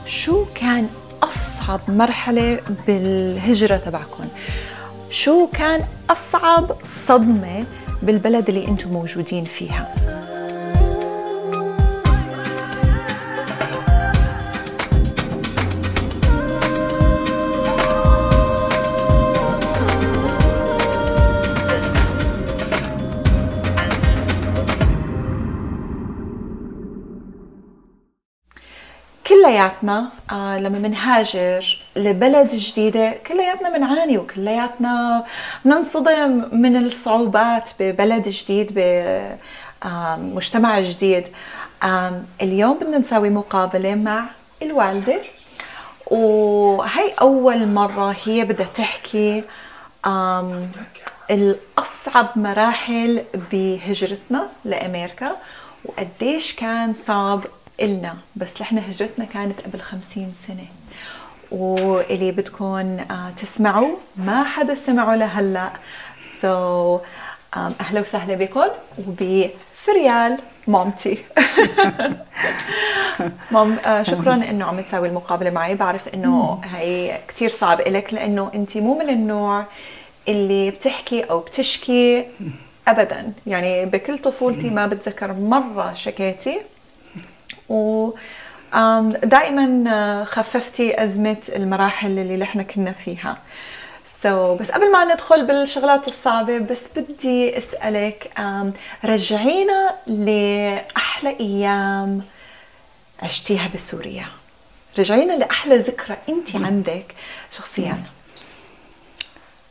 شو كان أصعب مرحلة بالهجرة تبعكم؟ شو كان أصعب صدمة بالبلد اللي أنتم موجودين فيها؟ كلياتنا لما منهاجر لبلد جديدة كلياتنا منعاني وكلياتنا بننصدم من الصعوبات ببلد جديد بمجتمع جديد. اليوم بدنا نسوي مقابلة مع الوالدة، وهي أول مرة هي بدها تحكي الأصعب مراحل بهجرتنا لأمريكا وقديش كان صعب إلنا، بس احنا هجرتنا كانت قبل 50 سنة، واللي بدكم تسمعوا ما حدا سمعوا لهلا. أهلا وسهلا بكم وبفريال مامتي. مام، شكرا انه عم تساوي المقابلة معي. بعرف انه هي كتير صعب إلك لانه انت مو من النوع اللي بتحكي او بتشكي ابدا، يعني بكل طفولتي ما بتذكر مرة شكيتي، ودائما خففتي أزمة المراحل اللي نحن كنا فيها. بس قبل ما ندخل بالشغلات الصعبة، بس بدي أسألك، رجعينا لأحلى أيام عشتيها بسوريا. رجعينا لأحلى ذكرى أنت عندك شخصيا.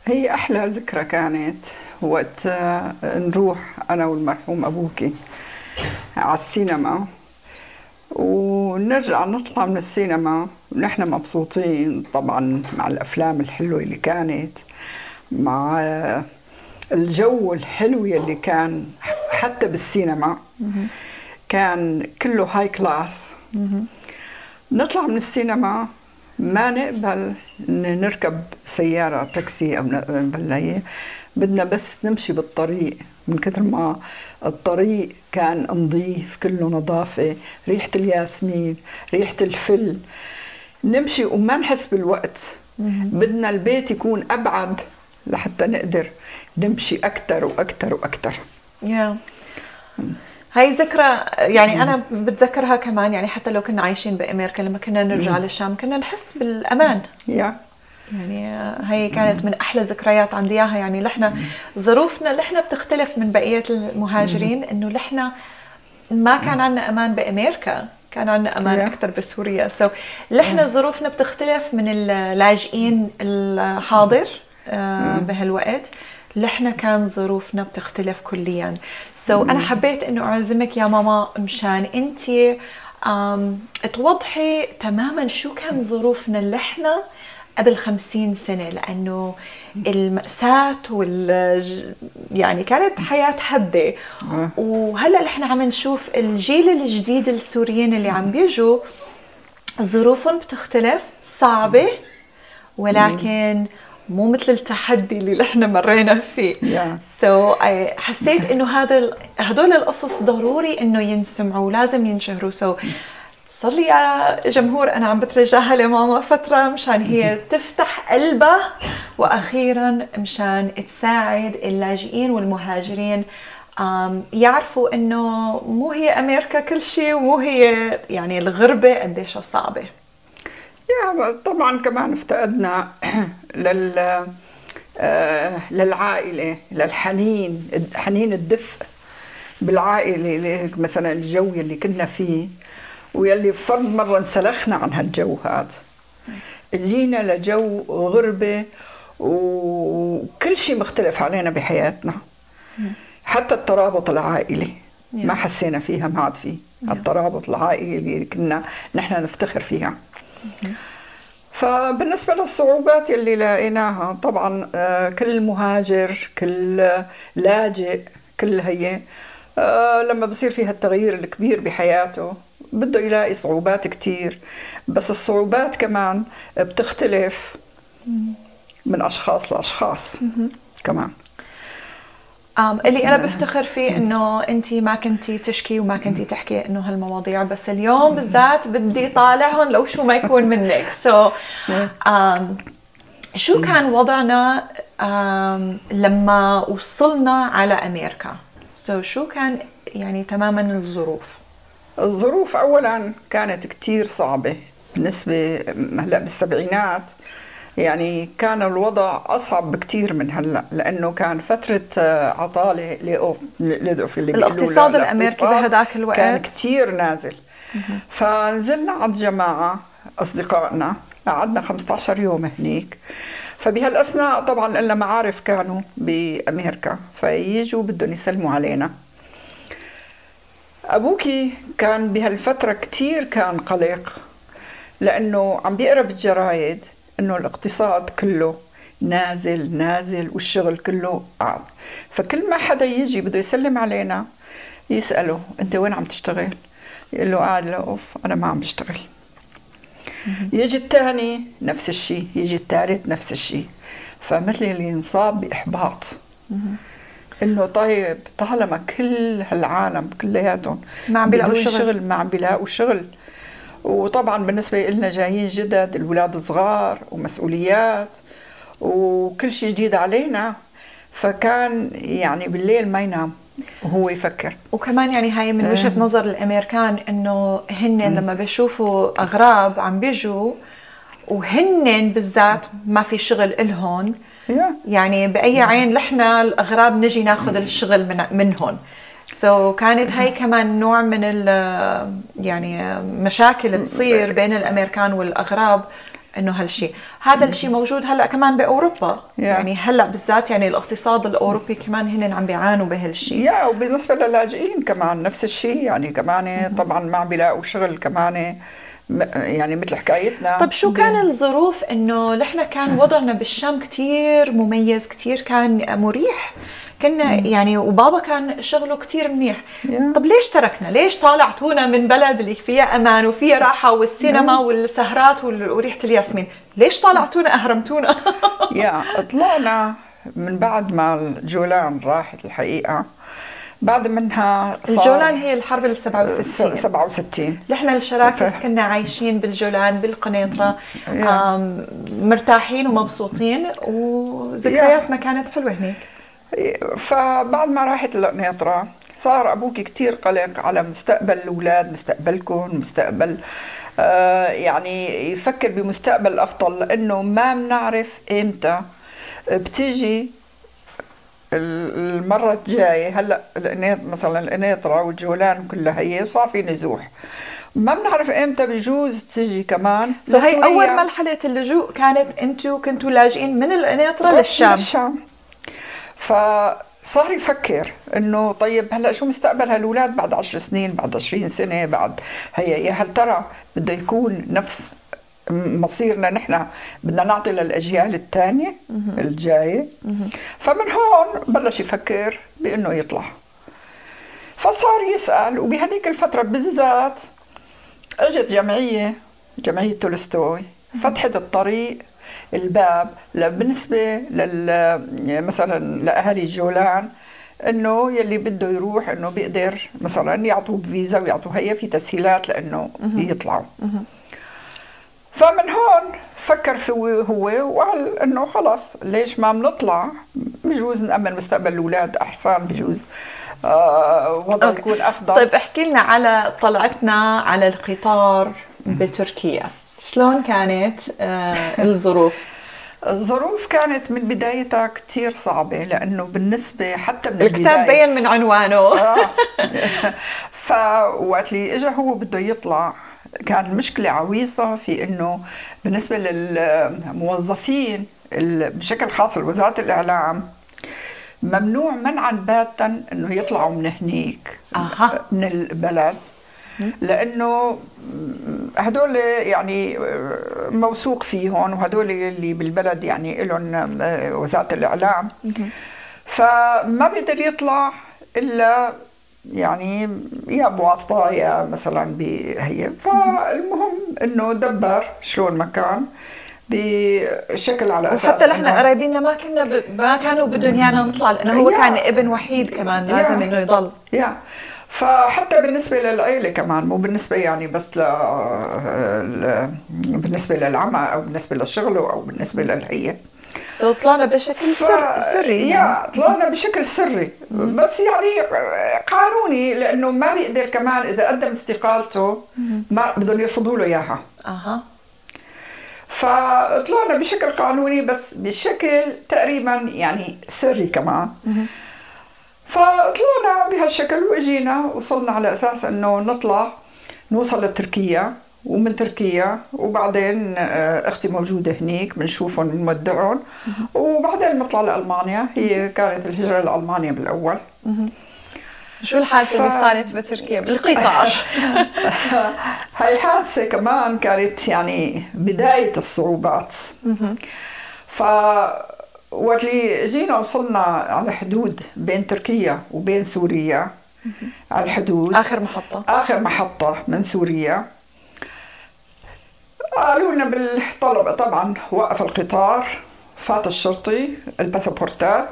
هي أحلى ذكرى كانت وقت نروح أنا والمرحوم أبوكي على السينما، ونرجع نطلع من السينما ونحن مبسوطين طبعا مع الأفلام الحلوة اللي كانت، مع الجو الحلو اللي كان حتى بالسينما كان كله هاي كلاس. نطلع من السينما ما نقبل نركب سيارة تاكسي أو نقبل، بدنا بس نمشي بالطريق من كثر ما الطريق كان نظيف، كله نظافة، ريحة الياسمين، ريحة الفل، نمشي وما نحس بالوقت. بدنا البيت يكون أبعد لحتى نقدر نمشي أكتر وأكتر وأكتر. هاي ذكرى يعني أنا بتذكرها كمان، يعني حتى لو كنا عايشين بأمريكا لما كنا نرجع للشام كنا نحس بالأمان. يعني هي كانت من أحلى ذكريات عندي إياها. يعني لحنا ظروفنا لحنا بتختلف من بقية المهاجرين، إنه لحنا ما كان عنا أمان بأمريكا، كان عنا أمان أكتر بسوريا. لحنا ظروفنا بتختلف من اللاجئين الحاضر بهالوقت، لحنا كان ظروفنا بتختلف كليا. أنا حبيت إنه أعزمك يا ماما مشان أنتي توضحي تماما شو كان ظروفنا لحنا قبل 50 سنة، لأنه المأساة يعني كانت حياة حدة. وهلأ نحن عم نشوف الجيل الجديد السوريين اللي عم بيجوا ظروفهم بتختلف، صعبة، ولكن مو مثل التحدي اللي نحن مرينا فيه. حسيت إنه هدول القصص ضروري إنه ينسمعوا، لازم ينشهروا. صار لي يا جمهور أنا عم بترجاها لماما فترة مشان هي تفتح قلبها، وأخيرا مشان تساعد اللاجئين والمهاجرين يعرفوا إنه مو هي أمريكا كل شيء، ومو هي يعني الغربة قديش صعبة. طبعا كمان افتقدنا للعائلة، للحنين، حنين الدفء بالعائلة، مثلا الجو اللي كنا فيه ويلي فرض مرة انسلخنا عن هالجو هذا، جينا لجو غربة وكل شيء مختلف علينا بحياتنا. حتى الترابط العائلي ما حسينا فيها، ما عاد فيه الترابط العائلي اللي كنا نحن نفتخر فيها. فبالنسبة للصعوبات اللي لقيناها، طبعا كل مهاجر، كل لاجئ، كل هي لما بصير فيها التغيير الكبير بحياته بده يلاقي صعوبات كتير، بس الصعوبات كمان بتختلف من أشخاص لأشخاص كمان. اللي أنا بفتخر فيه إنه أنتي ما كنتي تشكي وما كنتي تحكي إنه هالمواضيع، بس اليوم بالذات بدي طالعهم لو شو ما يكون منك. شو كان وضعنا لما وصلنا على أمريكا؟ شو كان يعني تماما الظروف؟ الظروف أولا كانت كتير صعبة بالنسبة هلأ بالسبعينات، يعني كان الوضع أصعب بكتير من هلأ، لأنه كان فترة عطالة اللي الاقتصاد الأمريكي بهذاك الوقت كان كتير نازل. فنزلنا عند جماعة أصدقائنا، قعدنا 15 يوم هنيك. فبهالأثناء طبعا لنا معارف كانوا بأمريكا، فييجوا بدهم يسلموا علينا. أبوكي كان بهالفترة كتير كان قلق، لأنه عم بيقرأ بالجرايد إنه الاقتصاد كله نازل نازل والشغل كله قاعد. فكل ما حدا يجي بده يسلم علينا يسأله أنت وين عم تشتغل؟ يقول له قاعد. لا أوف أنا ما عم بشتغل. يجي الثاني نفس الشيء، يجي الثالث نفس الشيء. فمثل اللي ينصاب بإحباط إنه طيب طالما كل هالعالم كلياتهم ما عم بيلاقوا شغل، ما عم بيلاقوا شغل. وطبعا بالنسبة لنا جايين جدد، الولاد صغار ومسؤوليات وكل شيء جديد علينا. فكان يعني بالليل ما ينام وهو يفكر. وكمان يعني هاي من وجهة نظر الأمريكان، إنه هن لما بيشوفوا أغراب عم بيجوا وهن بالذات ما في شغل إلهن، يعني بأي عين لحنا الأغراب نجي ناخذ الشغل منهن. كانت هاي كمان نوع من يعني مشاكل تصير بين الأمريكان والأغراب، إنه هالشيء. هذا الشيء موجود هلأ كمان بأوروبا. يعني هلأ بالذات يعني الاقتصاد الأوروبي كمان هن عم بيعانوا بهالشيء. وبالنسبة للاجئين كمان نفس الشيء، يعني كمان طبعا ما عم بيلاقوا شغل كمان، يعني مثل حكايتنا. طب شو كان الظروف؟ إنه نحن كان وضعنا بالشام كتير مميز، كتير كان مريح. كنا يعني وبابا كان شغله كتير منيح. طب ليش تركنا؟ ليش طالعتونا من بلد اللي فيها أمان وفيها راحة والسينما والسهرات وريحة الياسمين؟ ليش طالعتونا أهرمتونا؟ طلعنا من بعد ما الجولان راحت الحقيقة. بعد منها الجولان هي الحرب ال 67. 67 نحن الشراكس كنا عايشين بالجولان بالقنيطرة، مرتاحين ومبسوطين وذكرياتنا كانت حلوة هناك. فبعد ما راحت القنيطرة صار أبوك كتير قلق على مستقبل الأولاد، مستقبلكم، مستقبل يعني يفكر بمستقبل أفضل، لأنه ما بنعرف إمتى بتيجي المرة الجاية. هلا مثلا القنيطرة والجولان كلها هي صار في نزوح، ما بنعرف امتى بجوز تجي كمان. هي اول مرحلة اللجوء كانت انتوا كنتوا لاجئين من القنيطرة للشام. فصار يفكر انه طيب هلا شو مستقبل هالولاد بعد 10 سنين، بعد 20 سنة، بعد هي هل ترى بده يكون نفس مصيرنا نحن؟ بدنا نعطي للأجيال الثانية الجاية. فمن هون بلش يفكر بأنه يطلع. فصار يسأل، وبهذيك الفترة بالذات اجت جمعية تولستوي، فتحت الطريق الباب بالنسبة مثلا لأهالي الجولان، انه يلي بده يروح انه بيقدر مثلا يعطوه فيزا ويعطوه هي في تسهيلات لانه يطلعوا. فمن هون فكر هو وقال انه خلص ليش ما بنطلع، بجوز نأمن مستقبل الاولاد احسن، بجوز وضع يكون افضل. طيب احكي لنا على طلعتنا على القطار بتركيا، شلون كانت الظروف؟ الظروف كانت من بدايتها كتير صعبة، لأنه بالنسبة حتى من الكتاب بين من عنوانه. فوقت اللي إجا هو بده يطلع كان المشكلة عويصة في إنه بالنسبة للموظفين بشكل خاص وزارة الإعلام ممنوع منعا باتا إنه يطلعوا من هنيك من البلد، لأنه هدول يعني موثوق فيهم، وهدول اللي بالبلد يعني لهم وزارة الإعلام، فما بيقدر يطلع إلا يعني يا بواسطة يا مثلا بهي. فالمهم إنه دبر شلون مكان بشكل على اساس وحتى نحن قرايبيننا ما كانوا بدهم ايانا نطلع، لانه هو كان ابن وحيد كمان لازم انه يضل. فحتى بالنسبه للعيله كمان، مو بالنسبه يعني بس بالنسبه للعمى او بالنسبه لشغله او بالنسبه للهي. طلعنا بشكل سري يعني. طلعنا بشكل سري بس يعني قانوني، لانه ما بيقدر كمان اذا قدم استقالته ما بدهم يرفضوا له اياها. فطلعنا بشكل قانوني بس بشكل تقريبا يعني سري كمان. فطلعنا بهالشكل واجينا وصلنا على اساس انه نوصل لتركيا، ومن تركيا وبعدين اختي موجوده هنيك بنشوفهم بنودعهم، وبعدين بنطلع لالمانيا. هي كانت الهجره لالمانيا بالاول. شو الحادثه اللي صارت بتركيا بالقطار؟ هاي حادثه كمان كانت يعني بدايه الصعوبات. وقت اللي جينا وصلنا على حدود بين تركيا وبين سوريا، على الحدود آخر محطة من سوريا، قالوا لنا بالطلبة طبعا وقف القطار، فات الشرطي الباسبورتات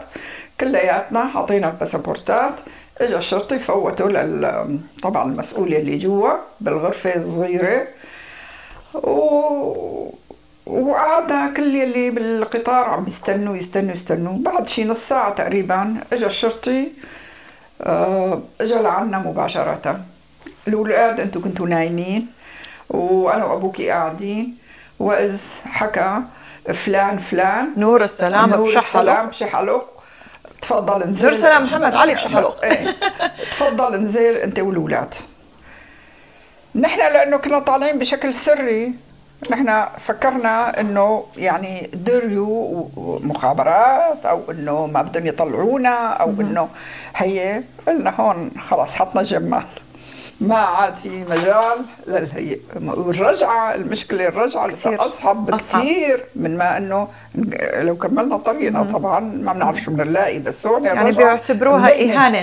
كلياتنا، أعطينا الباسبورتات، اجى الشرطي فوتوا طبعا المسؤول اللي جوا بالغرفة الصغيرة، وقعدنا كل يلي بالقطار عم يستنوا. بعد شي نص ساعة تقريبا اجى الشرطي، اجى لعنا مباشرة. الأولاد انتو كنتوا نايمين وانا وابوكي قاعدين، واذ حكى فلان نور السلام بشحلق تفضل انزل. نور السلام محمد علي بشحلق. تفضل انزل انت والأولاد. نحن لانه كنا طالعين بشكل سري، نحن فكرنا انه يعني دريو مخابرات او انه ما بدهم يطلعونا او انه هي. قلنا هون خلاص حطنا جمال، ما عاد في مجال للهي. والرجعه المشكله الرجعه لسه اصعب بكثير من ما انه لو كملنا طريقنا طبعا ما بنعرف شو بنلاقي. بس هون يعني بيعتبروها اهانه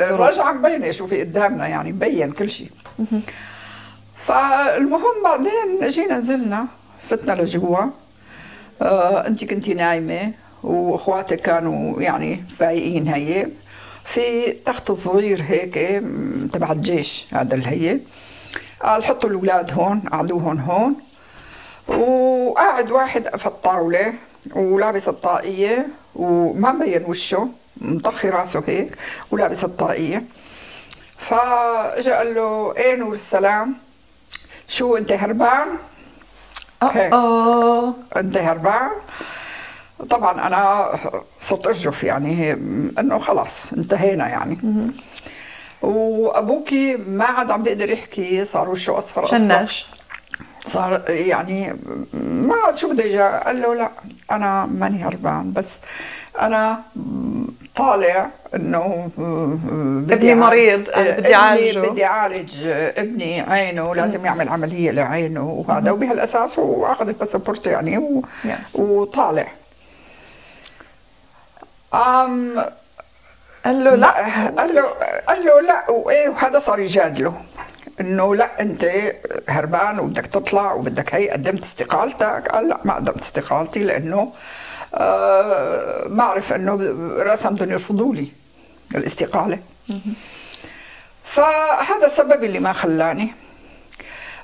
الرجعه مبينه، شوفي قدامنا يعني مبين كل شيء. فالمهم بعدين جينا نزلنا فتنا لجوا. انت كنتي نايمه واخواتك كانوا يعني فايقين، هي في تخت صغير هيك تبع الجيش هذا الهي. قال حطوا الاولاد هون، قعدوهم هون، وقاعد واحد في الطاوله ولابس الطاقيه وما مبين وشه، مطخي راسه هيك ولابس الطاقيه. فاجا قال له ايه نور السلام، شو انت هربان؟ انت هربان؟ طبعا انا صرت ارجف يعني انه خلاص انتهينا يعني. وابوكي ما عاد عم بيقدر يحكي، صار وشه اصفر شنش، صار يعني ما عاد شو بده يجي. قال له لا انا ماني هربان، بس انا طالع انه ابني مريض بدي اعالج ابني، عينه لازم يعمل عمليه لعينه وهذا، وبهالاساس هو اخذ الباسبورت يعني وطالع. قال له لا، قال له لا، وايه، وهذا صار يجادله انه لا انت هربان وبدك تطلع وبدك هي قدمت استقالتك. قال لا ما قدمت استقالتي لانه بعرف انه رسم بدهم يرفضوا لي الاستقاله. فهذا السبب اللي ما خلاني.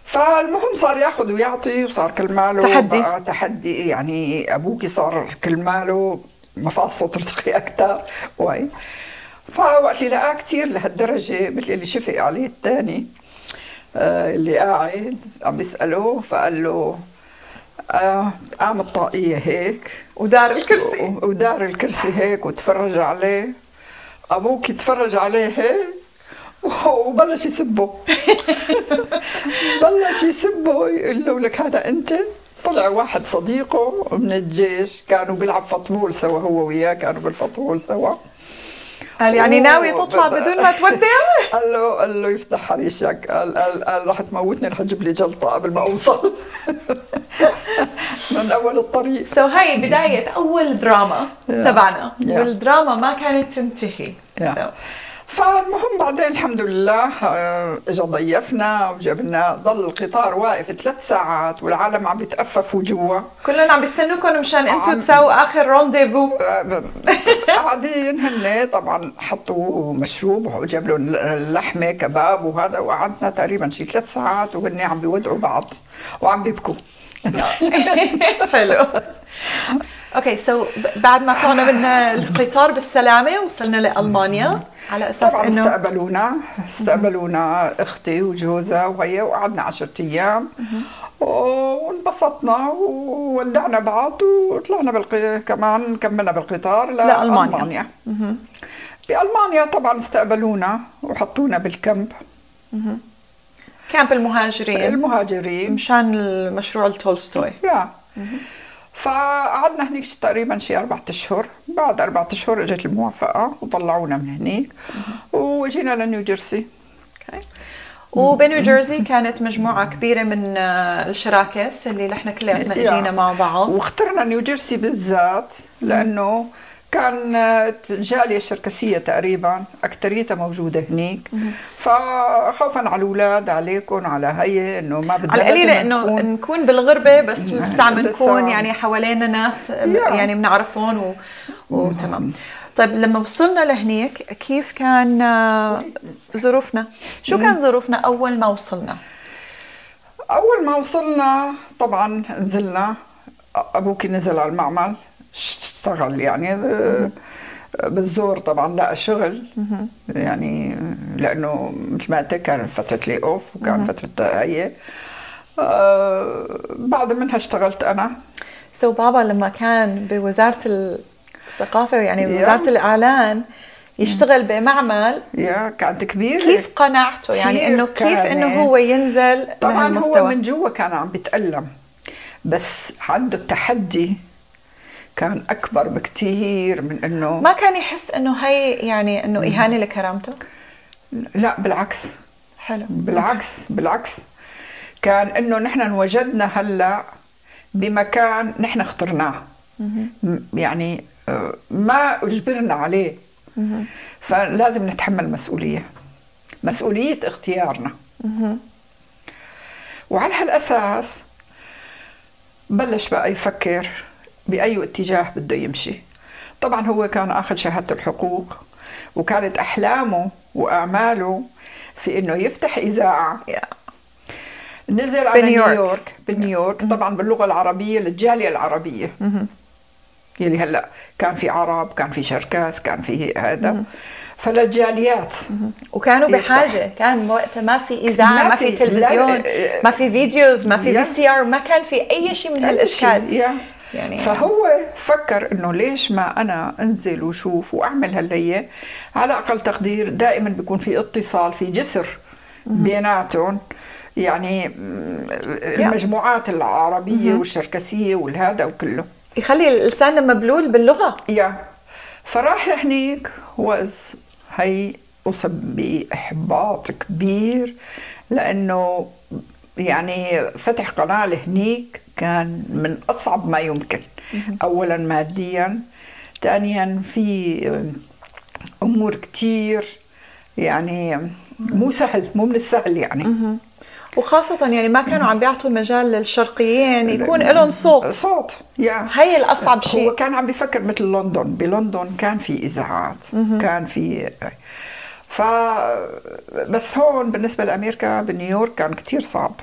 فالمهم صار ياخذ ويعطي، وصار كل ماله تحدي يعني. ابوكي صار كل ماله مفاصله ترتقي اكثر وهي. فوقت اللي لقاه كثير لهالدرجه مثل اللي شفق عليه الثاني اللي قاعد عم بيساله، فقال له قام الطاقيه هيك ودار الكرسي هيك وتفرج عليه. ابوك يتفرج عليه هيك وبلش يسبه. يقول له لك هذا انت. طلع واحد صديقه من الجيش كانوا بيلعب فطبول سوا، هو وياه كانوا بالفطبول سوا. قال يعني ناوي تطلع بدون ما تودع؟ قال له يفتح حريشك. قال راح تموتني، رح تجيب لي جلطه قبل ما اوصل. من اول الطريق. هاي بدايه اول دراما تبعنا، والدراما ما كانت تنتهي. فالمهم بعدين الحمد لله اجى ضيفنا وجاب لنا، ضل القطار واقف 3 ساعات والعالم عم بيتأففوا جوا، كلهم عم بيستنوكم مشان انتم تساووا اخر رونديفو. قاعدين هن طبعا حطوا مشروب وجاب لهم اللحمه كباب وهذا، وقعدنا تقريبا شي 3 ساعات وهن عم بيودعوا بعض وعم بيبكوا. حلو. اوكي، سو بعد ما طلعنا من القطار بالسلامه وصلنا لألمانيا على اساس طبعا انه استقبلونا اختي وجوزها وهي، وقعدنا 10 ايام وانبسطنا وودعنا بعض وطلعنا كمان كملنا بالقطار لألمانيا. بألمانيا طبعا استقبلونا وحطونا بالكامب، كامب المهاجرين مشان المشروع التولستوي. فقعدنا هنيك تقريبا شي 4 اشهر. بعد 4 اشهر اجت الموافقه وطلعونا من هنيك وجينا لنيوجيرسي. وبنيو جيرسي كانت مجموعه كبيره من الشراكس اللي نحن كلياتنا اجينا مع بعض، واخترنا نيوجيرسي بالذات لانه كانت جالية شركسية تقريبا أكتريتها موجودة هنيك، فخوفا على الأولاد عليكم على هي إنه ما بدنا على القليلة إنه نكون بالغربة، بس لسه عم نكون يعني حوالينا ناس يعني بنعرفهم وتمام. طيب لما وصلنا لهنيك كيف كان ظروفنا؟ شو كان ظروفنا أول ما وصلنا؟ أول ما وصلنا طبعا نزلنا، أبوكي نزل على المعمل اشتغل يعني بالزور، طبعا لقى شغل يعني لانه مثل ما قلت كان فتره لي اوف وكان فتره هي. بعد منها اشتغلت انا. بابا لما كان بوزاره الثقافه يعني بوزاره الاعلان يشتغل بمعمل كانت كبيره، كيف قنعته يعني انه كيف انه هو ينزل طبعا هو من جوا كان عم بيتألم، بس عنده التحدي كان أكبر بكتير من إنه ما كان يحس إنه هي يعني إنه إهانة لكرامته. لا بالعكس. حلو. بالعكس كان إنه نحن انوجدنا هلا بمكان نحن اخترناه، يعني ما أجبرنا عليه، فلازم نتحمل مسؤولية اختيارنا. وعلى هالأساس بلش بقى يفكر بأي اتجاه بده يمشي. طبعا هو كان أخذ شهادة الحقوق، وكانت أحلامه وآماله في إنه يفتح إذاعة. نزل على بنيويورك طبعا باللغة العربية للجالية العربية، يلي هلا كان في عرب، كان في شركاس، كان في هذا، فللجاليات. وكانوا بحاجة، كان وقتها ما في إذاعة، ما في تلفزيون، ما في فيديوز، ما في VCR، ما كان في أي شيء من هالأشكال يعني. فهو فكر إنه ليش ما أنا أنزل وشوف وأعمل هاللية، على أقل تقدير دائما بيكون في اتصال، في جسر بيناتهم، يعني المجموعات العربية والشركسية والهذا وكله، يخلي الإنسان مبلول باللغة. فراح لهنيك هي أصب بإحباط كبير، لأنه يعني فتح قناة لهنيك كان من أصعب ما يمكن. أولا ماديا، ثانيا في أمور كتير يعني مو سهل، مو من السهل يعني. وخاصة يعني ما كانوا عم بيعطوا المجال للشرقيين يكون لهم صوت. هي الأصعب شيء. هو كان عم بيفكر مثل لندن، بلندن كان في إذاعات، كان في بس هون بالنسبة لأمريكا بنيويورك كان كتير صعب.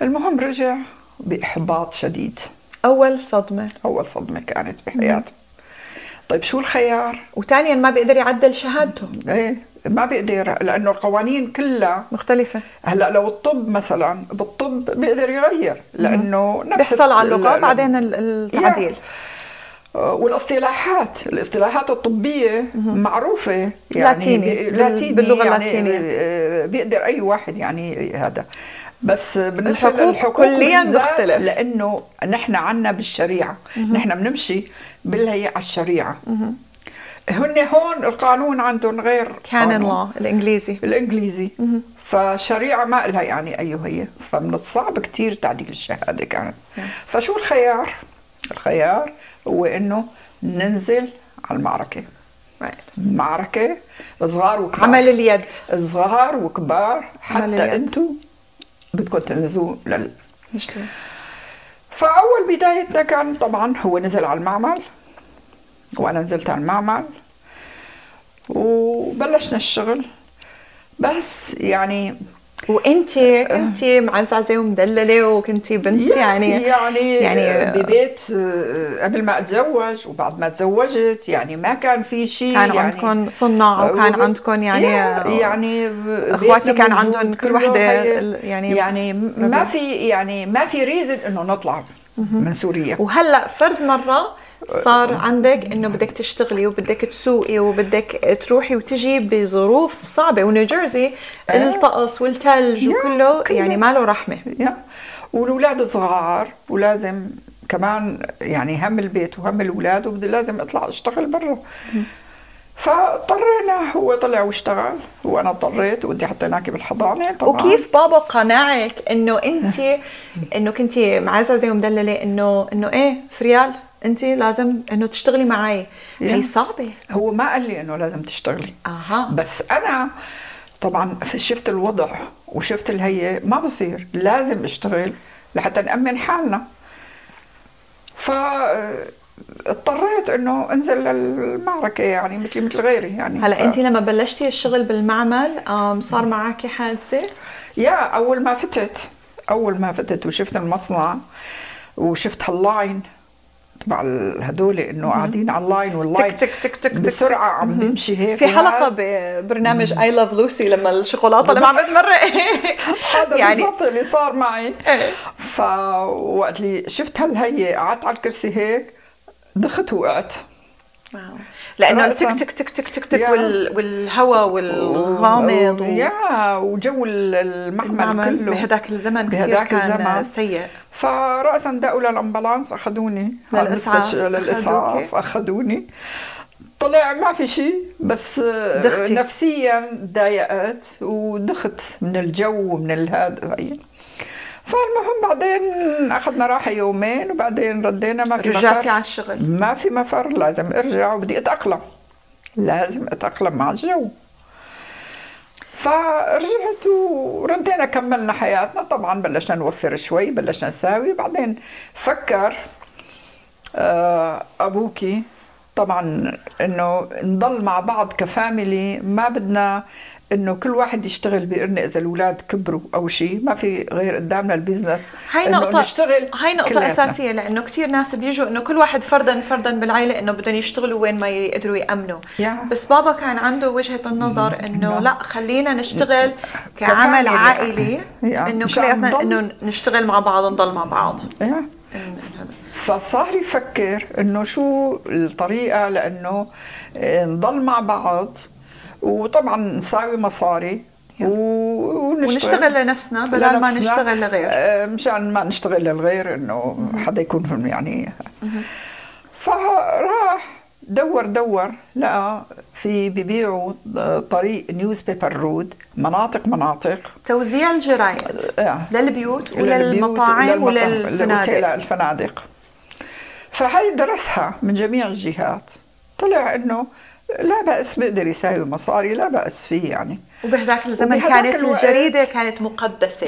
المهم رجع بإحباط شديد. أول صدمة كانت بحياته. طيب شو الخيار؟ وثانيا ما بيقدر يعدل شهادته. ما بيقدر، لأنه القوانين كلها مختلفة. هلا لو الطب مثلا، بالطب بيقدر يغير لأنه نفس بيحصل على اللغة بعدين التعديل. الاصطلاحات الطبية معروفة يعني لاتيني باللغة اللاتينية، بيقدر أي واحد يعني هذا. بس بالنسبة للحقوق كليا مختلف، لأنه نحن عنا بالشريعة، نحن بنمشي على الشريعة. هون القانون عندهم غير كانون لو الإنجليزي. فالشريعة ما لها يعني هي، فمن الصعب كتير تعديل الشهادة كانت. فشو الخيار هو إنه ننزل على المعركة. معركة صغار وكبار، عمل اليد، صغار وكبار، حتى انتم بدكم تنزلوا نشتغل. فأول بدايتنا كان طبعا هو نزل على المعمل، وأنا نزلت على المعمل وبلشنا الشغل. بس يعني وانتي كنتي معززه ومدلله وكنتي بنت يعني ببيت قبل ما اتزوج وبعد ما تزوجت، يعني ما كان في شيء، كان يعني عندكم صنع وكان عندكم يعني اخواتي كان عندهم كل وحده يعني ما في ريزن انه نطلع من سوريا. وهلا فرد مره صار عندك انه بدك تشتغلي وبدك تسوقي وبدك تروحي وتجي بظروف صعبه، ونيوجيرسي الطقس والثلج وكله يعني ما له رحمه. والاولاد صغار ولازم كمان يعني هم البيت وهم الاولاد، ولازم اطلع اشتغل برا. فاضطرينا، هو طلع واشتغل وانا اضطريت، ودي حطيناكي بالحضانه طبعا. وكيف بابا قنعك انه انت انه كنتي معززه ومدلله انه ايه فريال انت لازم انه تشتغلي معي؟ هي صعبه. هو ما قال لي انه لازم تشتغلي، بس انا طبعا شفت الوضع وشفت الهيئه، ما بصير، لازم اشتغل لحتى نأمن حالنا. فاضطريت انه انزل للمعركه، يعني مثل غيري يعني. هلا انت لما بلشتي الشغل بالمعمل صار معك حادثه؟ اول ما فتت وشفت المصنع وشفت هاللاين تبع هدول، انه قاعدين على اللاين، واللاين تك تك تك تك بسرعه عم بمشي هيك. في حلقه ببرنامج اي لاف لوسي لما الشوكولاته اللي عم بتمرق هذا يعني بالضبط اللي صار معي. فوقت اللي شفت هالهيئه قعدت على الكرسي هيك، دخت وقعت. لانه تك تك تك تك تك تك والهواء والغامض وجو المحمل كله بهداك الزمن كثير كان سيء. فرأسا دقوا للأمبولانس، أخذوني للإسعاف أخذوني. طلع ما في شيء، بس دختي. نفسيا ضايقت ودخت من الجو ومن الهذا. فالمهم بعدين اخذنا راحه يومين، وبعدين ردينا. ما في رجعتي على الشغل؟ ما في مفر، لازم ارجع وبدي اتاقلم، لازم اتاقلم مع الجو. فرجعت وردينا كملنا حياتنا. طبعا بلشنا نوفر شوي، بلشنا نساوي. بعدين فكر ابوكي طبعا انه نضل مع بعض كفاميلي، ما بدنا انه كل واحد يشتغل بقرن. اذا الاولاد كبروا او شيء، ما في غير قدامنا البزنس. هاي نقطة أساسية، لأنه كثير ناس بيجوا إنه كل واحد فردا بالعائلة إنه بدهم يشتغلوا وين ما يقدروا يأمنوا. بس بابا كان عنده وجهة النظر إنه لا، خلينا نشتغل كعمل عائلي، إنه كلياتنا إنه نشتغل مع بعض ونضل مع بعض. فصار يفكر إنه شو الطريقة لأنه نضل مع بعض، وطبعا نساوي مصاري ونشتغل لنفسنا بدل ما نشتغل لغير، مشان ما نشتغل للغير، انه حدا يكون يعني. فراح دور لقى في بيبيعوا طريق نيوز بيبر رود، مناطق توزيع الجرايد للبيوت وللمطاعم وللفنادق. فهي درسها من جميع الجهات، طلع انه لا بأس، بقدر يساوي مصاري، لا بأس فيه يعني. وبهذاك الزمن كانت الجريدة كانت مقدسة.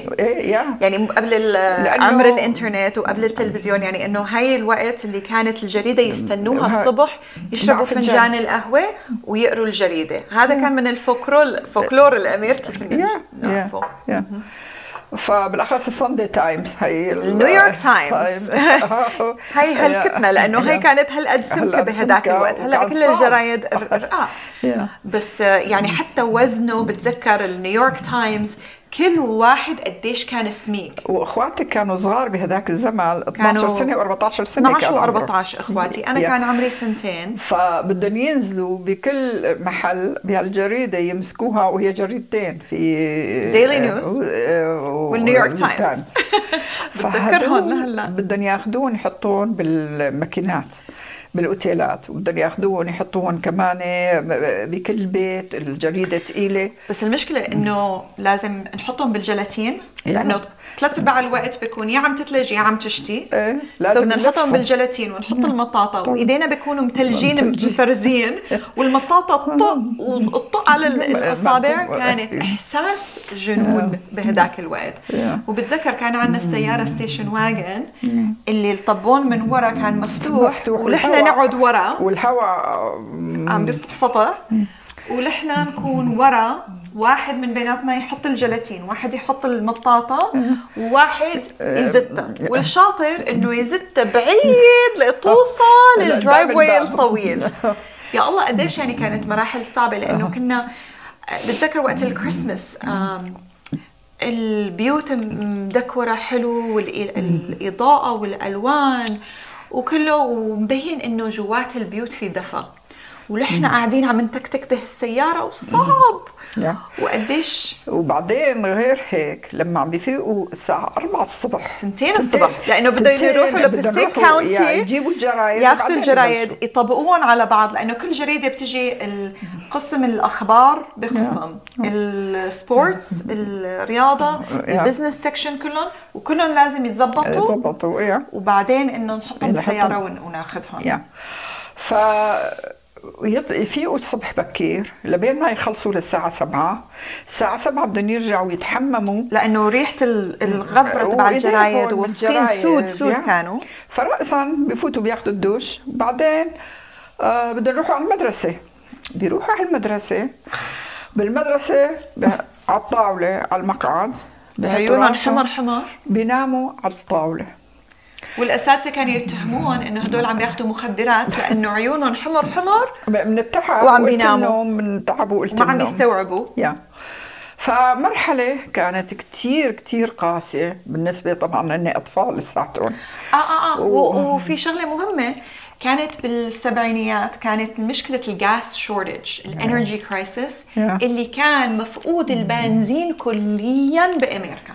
يعني قبل عمر الانترنت وقبل التلفزيون، يعني انه هاي الوقت اللي كانت الجريدة يستنوها الصبح يشربوا فنجان القهوة ويقروا الجريدة. هذا كان من الفولكلور الامريكي كنا نعرفه. فبالاخص الساندي تايمز، هي النيويورك تايمز هي هلكتنا، لانه هي كانت هالقد سمكه بهداك الوقت. هلا كل الجرايد رقاق. بس يعني حتى وزنه، بتذكر النيويورك تايمز كل واحد قديش كان سميك. واخواتك كانوا صغار بهداك الزمن، 12 سنه و14 سنه. 12 و14 اخواتي، انا كان عمري 2 فبدهم ينزلوا بكل محل بهالجريده يمسكوها، وهي جريدتين، في ديلي نيوز والنيويورك تايمز. بتذكرهم لهلا. بدهم ياخذون يحطون بالماكينات بالاوتيلات، وبدهم ياخذوهم يحطوهم كمان بكل بيت. الجريده ثقيله، بس المشكله انه لازم نحطهم بالجلاتين لانه 3/4 الوقت بيكون يا عم تتلج يا عم تشتي. لازم بدنا نحطهم بالجلاتين ونحط المطاطه وايدينا بيكونوا متلجين مفرزين والمطاطه تطق على الاصابع. كانت احساس جنون بهداك الوقت. وبتذكر كان عندنا السياره ستيشن واجن اللي الطبون من ورا كان مفتوح ونحن نقعد ورا والهواء عم بيسطح سطح ونحن نكون ورا. واحد من بيناتنا يحط الجلاتين، واحد يحط المطاطة، وواحد يزتها. والشاطر انه يزتها بعيد لتوصل الدرايف واي الطويل. يا الله قديش يعني كانت مراحل صعبة. لانه كنا بتذكر وقت الكريسماس البيوت مدكورة حلو والإضاءة والألوان وكله، ومبين انه جوات البيوت في دفى، ونحن قاعدين عم نتكتك بهالسيارة وصعب. وقديش. وبعدين غير هيك لما عم بيفيقوا الساعة 4 الصبح 2 الصبح لأنه بدهم يروحوا لبسيك كاونتي يجيبوا الجرايد، ياخذوا الجرايد يطبقوهم على بعض. لأنه كل جريدة بتجي قسم الأخبار بقسم، السبورتس، الرياضة، البزنس سيكشن، كلهم وكلهم لازم يتزبطوا وبعدين إنه نحطهم بالسيارة وناخذهم. يفيقوا الصبح بكير لبين ما يخلصوا للساعة 7. الساعة 7 بدهم يرجعوا يتحمموا لأنه ريحة الغبرة تبع الجرايد ووسخين سود كانوا. فرأسا بفوتوا بياخذوا الدوش. بعدين بدهم يروحوا على المدرسة. بيروحوا على المدرسة. بالمدرسة على الطاولة على المقعد عيونهم حمر بيناموا على الطاولة. والاساتذه كانوا يتهمون انه هدول عم ياخذوا مخدرات لانه عيونهم حمر من التعب وعم بيناموا من التعب وقلت ما عم يستوعبوا. فمرحله كانت كتير قاسيه بالنسبه طبعا اني اطفال لساتهم. وفي شغله مهمه كانت بالسبعينيات، كانت مشكله الغاز شورتج، الانرجي كرايسيس، اللي كان مفقود البنزين كليا بامريكا.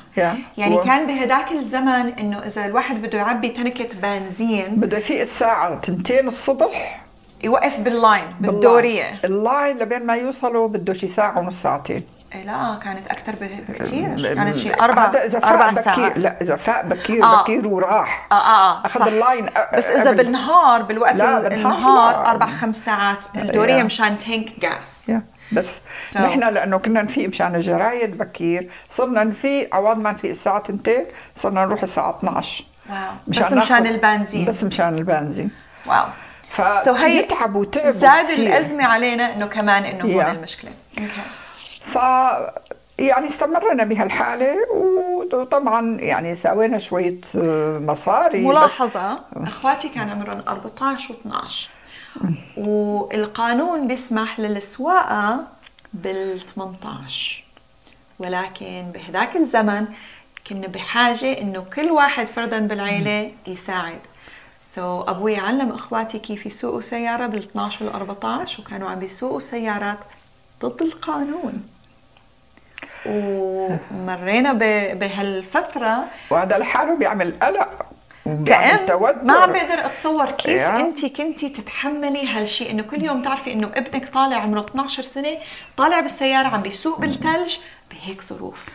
يعني كان بهداك الزمن انه اذا الواحد بده يعبي تنكه بنزين بده يفيق الساعه 2 الصبح يوقف باللاين بالدوريه. اللاين لبين ما يوصلوا بده شي ساعه ونص ساعتين. لا كانت أكثر بكثير، كانت شيء 4 ساعات. لا إذا فاق بكير وراح أخذ اللاين. بس إذا بالنهار بالوقت النهار 4-5 ساعات الدورية مشان تانك غاز. بس نحن لأنه كنا نفيق مشان الجرايد بكير، صرنا نفيق عوض ما نفيق الساعة 2 صرنا نروح الساعة 12. بس مشان البنزين. بس مشان البنزين. واو. فيتعب وتعب. زاد الأزمة علينا إنه كمان إنه هون المشكلة. يعني استمرنا بهالحالة. وطبعا يعني سوينا شوية مصاري. ملاحظة أخواتي كان عمرهم 14 و12 والقانون بيسمح للسواقة بال18، ولكن بهداك الزمن كنا بحاجة إنه كل واحد فردا بالعيلة يساعد. أبوي علم أخواتي كيف يسوقوا سيارة بال12 وال14 وكانوا عم بيسوقوا سيارات ضد القانون. ومرينا بهالفترة وهذا لحاله بيعمل قلق وبيعمل توتر. ما عم بقدر اتصور كيف انت كنتي تتحملي هالشيء، انه كل يوم تعرفي انه ابنك طالع عمره 12 سنة طالع بالسيارة عم بيسوق بالثلج بهيك ظروف.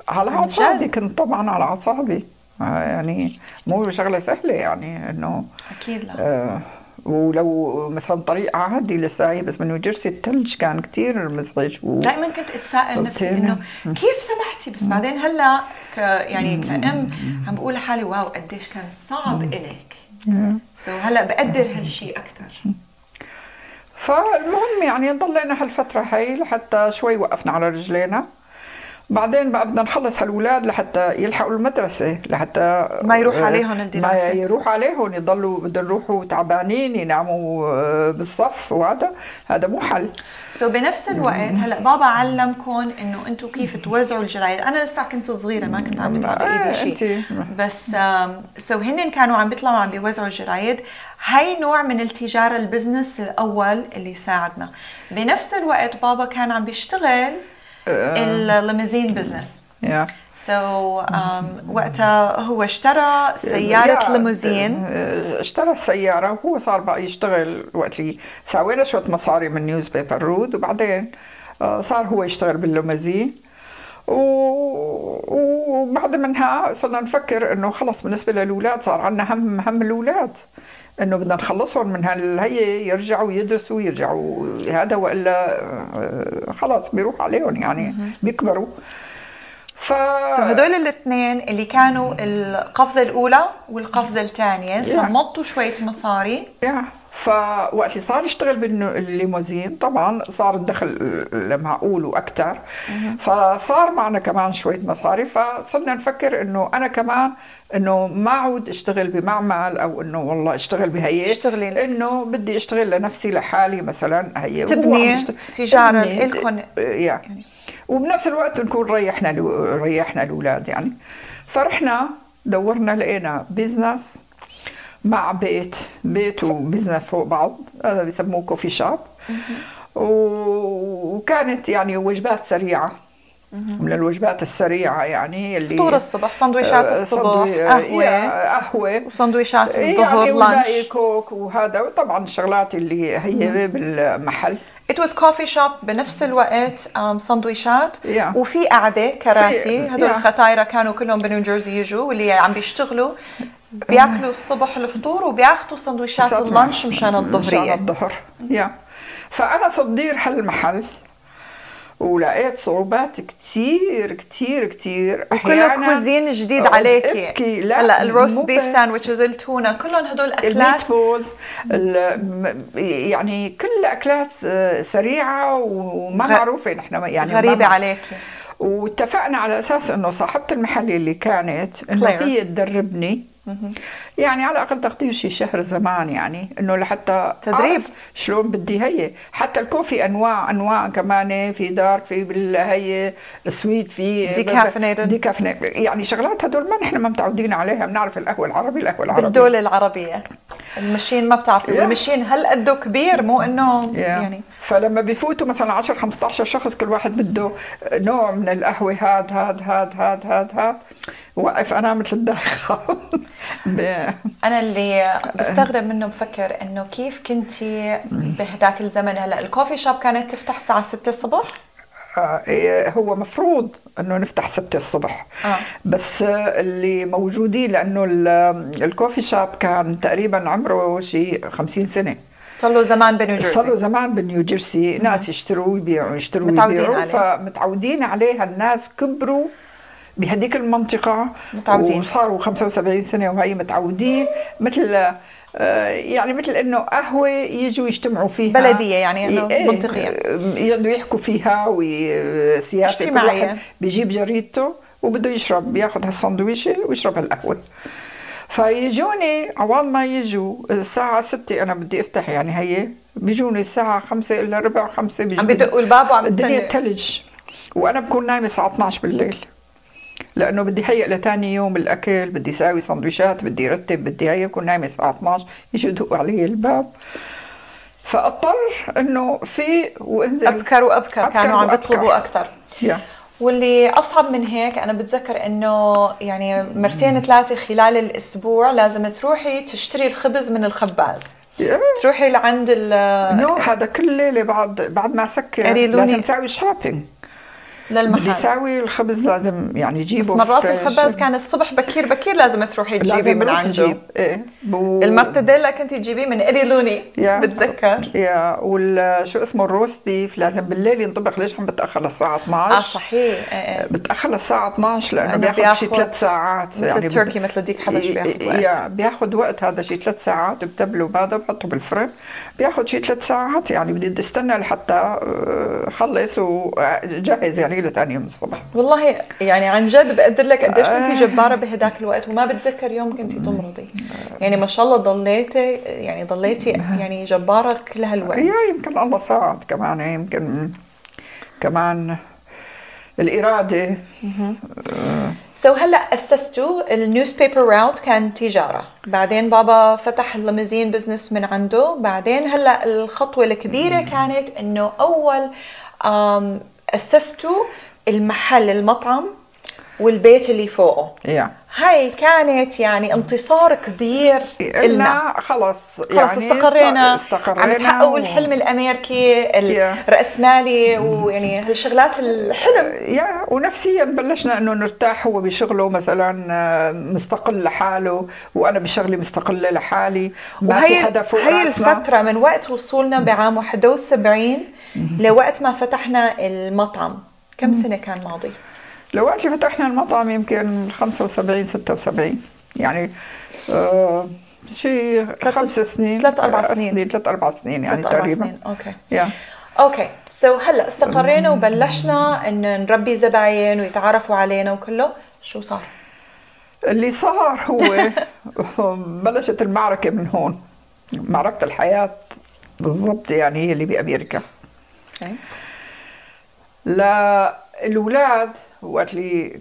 على أعصابي كنت طبعا على أعصابي. يعني مو شغلة سهلة يعني انه اكيد لا. ولو مثلا طريق عادي للساعي بس من جرسي الثلج كان كتير مزعج. دائما كنت اتساءل نفسي انه كيف سمحتي، بس بعدين هلا يعني كأم عم بقول لحالي واو قديش كان صعب إلك. هلا بقدر هالشيء اكثر. فالمهم يعني ضلينا هالفترة هاي لحتى شوي وقفنا على رجلينا. بعدين بقى بدنا نخلص هالولاد لحتى يلحقوا المدرسة، لحتى ما يروح عليهم الدراسة، ما يروح عليهم يضلوا بدهم يروحوا تعبانين يناموا بالصف، وهذا مو حل. بنفس الوقت هلا بابا علمكم انه انتم كيف توزعوا الجرايد. انا لسه كنت صغيرة ما كنت عم بيطلع بايدي شيء، بس هن كانوا عم بيطلعوا عم بيوزعوا الجرايد. هاي نوع من التجارة، البزنس الأول اللي ساعدنا. بنفس الوقت بابا كان عم بيشتغل الليموزين بزنس. وقتها هو اشترى سيارة ليموزين. اشترى السيارة وهو صار بقى يشتغل. وقت اللي سوينا شوية مصاري من نيوز بيبر رود، وبعدين صار هو يشتغل بالليموزين. وبعد منها صرنا نفكر انه خلص بالنسبه للاولاد صار عندنا هم الاولاد، انه بدنا نخلصهم من هي يرجعوا يدرسوا يرجعوا هذا، والا خلص بيروح عليهم يعني بيكبروا. هدول الاثنين اللي كانوا القفزه الاولى والقفزه الثانيه صمتوا شويه مصاري. فوقت اللي صار يشتغل بالليموزين طبعا صار الدخل معقول واكثر، فصار معنا كمان شويه مصاري، فصرنا نفكر انه انا كمان انه ما اعود اشتغل بمعمل او انه والله اشتغل بهي، انه بدي اشتغل لنفسي لحالي مثلا هي تبني تجاره لكم يعني، وبنفس الوقت نكون ريحنا الاولاد يعني. فرحنا دورنا لقينا بزنس مع بيت وبزنس فوق بعض، هذا بيسموه كوفي شوب، وكانت يعني وجبات سريعه، من الوجبات السريعه يعني اللي فطور الصبح، سندويشات الصبح، قهوه وسندويشات الظهر، يعني لانش كوك وهذا، وطبعا الشغلات اللي هي بالمحل. It was coffee shop بنفس الوقت سندويشات وفي قعدة كراسي. هدول الختايرة كانوا كلهم بنيو جيرسي يجوا واللي عم بيشتغلوا بياكلوا الصبح الفطور وبياخذوا سندويشات اللانش مشان الظهرية. فأنا صدير هالمحل ولقيت صعوبات كتير وكله كوزين جديد عليكي. هلا الروست بيف ساندويتشز، التونه، كلهم هدول اكلات يعني كل اكلات سريعه وما معروفه نحن يعني غريبه عليكي. واتفقنا على اساس انه صاحبه المحل اللي كانت انه هي تدربني، يعني على الاقل تقدير شي شهر زمان، يعني انه لحتى تدريب شلون بدي هي. حتى الكوفي انواع كمان، في دارك، في هي السويت، في ديكافينيتد يعني شغلات هدول ما نحن ما متعودين عليها. بنعرف القهوه العربي بالدول العربيه المشين ما بتعرفي المشين هل قده كبير، مو انه يعني. فلما بيفوتوا مثلا 10 15 شخص كل واحد بده نوع من القهوه، هاد وقف انا مثل الداخل. انا اللي بستغرب منه بفكر انه كيف كنتي بهداك الزمن. هلا الكوفي شوب كانت تفتح الساعه 6 الصبح. هو مفروض انه نفتح 6 الصبح، بس اللي موجودين لانه الكوفي شوب كان تقريبا عمره شي 50 سنه، صار له زمان بنيو جيرسي، ناس يشتروا ويبيعوا فمتعودين عليها. الناس كبروا بهديك المنطقة متعودين، وصاروا 75 سنة وهي متعودين، مثل يعني مثل انه قهوة يجوا يجتمعوا فيها بلدية، يعني انه منطقية يحكوا فيها وسياسة. كل واحد بيجيب جريدته وبده يشرب، بياخذ هالسندويشة ويشرب هالقهوة. فيجوني عوض ما يجوا الساعة 6 أنا بدي أفتح، يعني هي بيجوني الساعة 5 إلا ربع 5 عم بدقوا الباب وعم الدنيا ثلج، وأنا بكون نايمة الساعة 12 بالليل، لأنه بدي هيئ لتاني يوم الأكل، بدي ساوي سندويشات، بدي رتب، بدي هيئ. بكون نايمة الساعة 12 يجوا يدقوا علي الباب، فأضطر إنه في وانزل أبكر كانوا عم بيطلبوا أكثر. واللي أصعب من هيك أنا بتذكر إنه يعني مرتين 3 خلال الأسبوع لازم تروحي تشتري الخبز من الخباز. تروحي لعند هذا كل ليلة بعد ما سكر لازم تسوي شوبينج للمحل. بدي ساوي الخبز لازم يعني يجيبه، بس مرات الخباز كان الصبح بكير لازم تروحي تجيبي من عنده. المرتديلا كنت تجيبيه من إريلوني بتذكر. شو اسمه الروست بيف لازم بالليل ينطبخ. ليش عم بتأخر للساعة 12؟ صحيح. بتأخر للساعة 12 لأنه بياخذ شي 3 ساعات، مثل يعني التركي مثل ديك حبش بياخذ وقت. بياخذ وقت هذا شي 3 ساعات. بتبله بعده بحطه بالفرن بياخذ شي 3 ساعات، يعني بدي استنى لحتى خلص وجهز يعني لثاني يوم الصبح. والله يعني عن جد بقدر لك قديش كنتي جبارة بهداك الوقت، وما بتذكر يوم كنتي تمرضي. يعني ما شاء الله ضليتي يعني جبارة كل هالوقت. يمكن الله ساعد كمان، يمكن كمان الإرادة. هلا أسستوا النيوز بيبر راوت، كان تجارة، بعدين بابا فتح الليموزين بزنس من عنده، بعدين هلا الخطوة الكبيرة كانت إنه أول أسستوا المحل المطعم والبيت اللي فوقه. يا هاي كانت يعني انتصار كبير إلنا. خلص يعني استقرينا عم استقرينا تحققوا الحلم الامريكي الرأسمالي ويعني هالشغلات الحلم. يا ونفسيا بلشنا انه نرتاح، هو بشغله مثلا مستقل لحاله وانا بشغلي مستقله لحالي، ما في حدا فوق راسنا. هي الفتره من وقت وصولنا بعام 71 لوقت ما فتحنا المطعم، كم سنه كان ماضي؟ لوقت اللي فتحنا المطعم يمكن 75 76 يعني شيء 5 سنين 3 4 سنين 3 4 سنين يعني تقريبا. اوكي يا اوكي سو هلا استقرينا وبلشنا انه نربي زباين ويتعرفوا علينا وكله. شو صار؟ اللي صار هو بلشت المعركه من هون، معركه الحياه بالضبط، يعني هي اللي بامريكا. للأولاد وقت اللي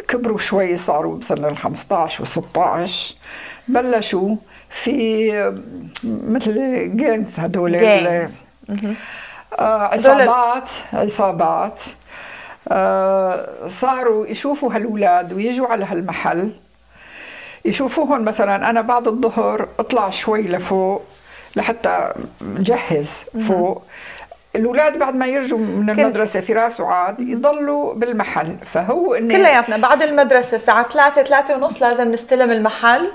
كبروا شوي صاروا بسنة ال 15 و 16 بلشوا في مثل جينز، هدول عصابات صاروا يشوفوا هالأولاد ويجوا على هالمحل يشوفوهم. مثلا أنا بعد الظهر أطلع شوي لفوق لحتى نجهز فوق، الأولاد بعد ما يرجوا من المدرسة في راس وعاد يضلوا بالمحل. فهو كلياتنا بعد المدرسة الساعة 3 ونص لازم نستلم المحل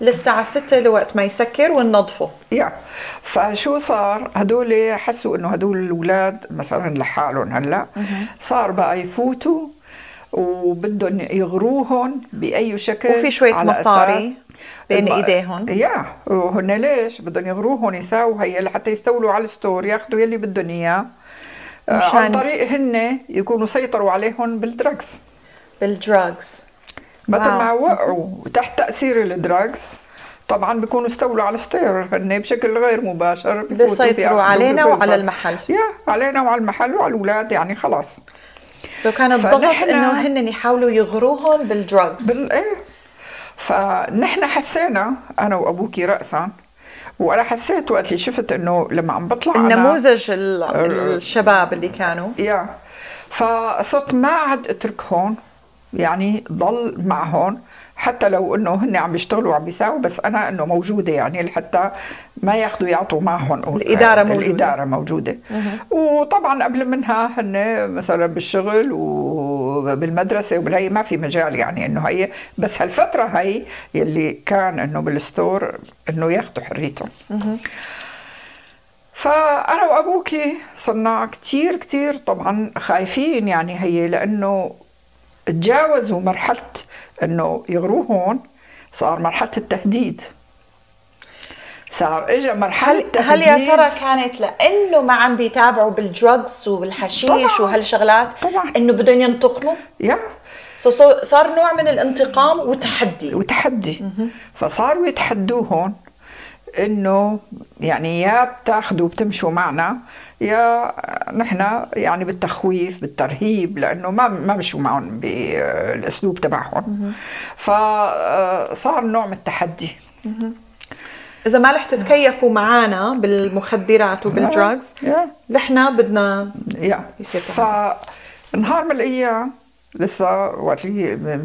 للساعة 6 لوقت ما يسكر وننظفه. فشو صار؟ هدول حسوا انه هدول الأولاد مثلا لحالهم هلا صار بقى يفوتوا وبدهم يغروهم بأي شكل، وفي شوية مصاري بين ايديهم. وهن ليش بدهم يغروهم يساووا هي لحتى يستولوا على الستور، ياخذوا يلي بدهم اياه عن طريق هن يكونوا سيطروا عليهم بالدراجز. مثل ما وقعوا تحت تأثير الدراجز طبعا بيكونوا استولوا على الستور هن بشكل غير مباشر، بيسيطروا علينا وعلى المحل. علينا وعلى المحل وعلى الاولاد يعني خلاص. كان الضغط انه هن يحاولوا يغروهم بالدراجز. فنحن حسينا انا وابوكي رأسا، وانا حسيت وقت اللي شفت انه لما عم بطلع النموذج الشباب اللي كانوا فصرت ما عاد اتركهم، يعني ضل معهم حتى لو انه هن عم بيشتغلوا وعم بيساووا، بس انا انه موجوده يعني لحتى ما ياخذوا يعطوا معهم. الاداره موجوده. وطبعا قبل منها هن مثلا بالشغل وبالمدرسه وبالهي ما في مجال يعني انه هي، بس هالفتره هي يلي كان انه بالستور انه ياخذوا حريتهم. فانا وابوكي صرنا كثير كثير طبعا خايفين يعني هي، لانه تجاوزوا مرحلة انه يغروهون، صار مرحلة التهديد، صار اجى مرحلة التهديد. هل يا ترى كانت لانه ما عم بيتابعوا بالدراجز والحشيش وهالشغلات انه بدهم ينتقموا؟ صار نوع من الانتقام وتحدي. فصاروا يتحدوهم انه يعني يا بتاخذوا بتمشوا معنا يا نحن يعني بالتخويف بالترهيب، لانه ما مشوا معهم بالاسلوب تبعهم. فصار نوع من التحدي. اذا ما رح تتكيفوا معنا بالمخدرات وبالدراجز نحن بدنا يصير تحدي. فنهار من الايام لسه وقت لي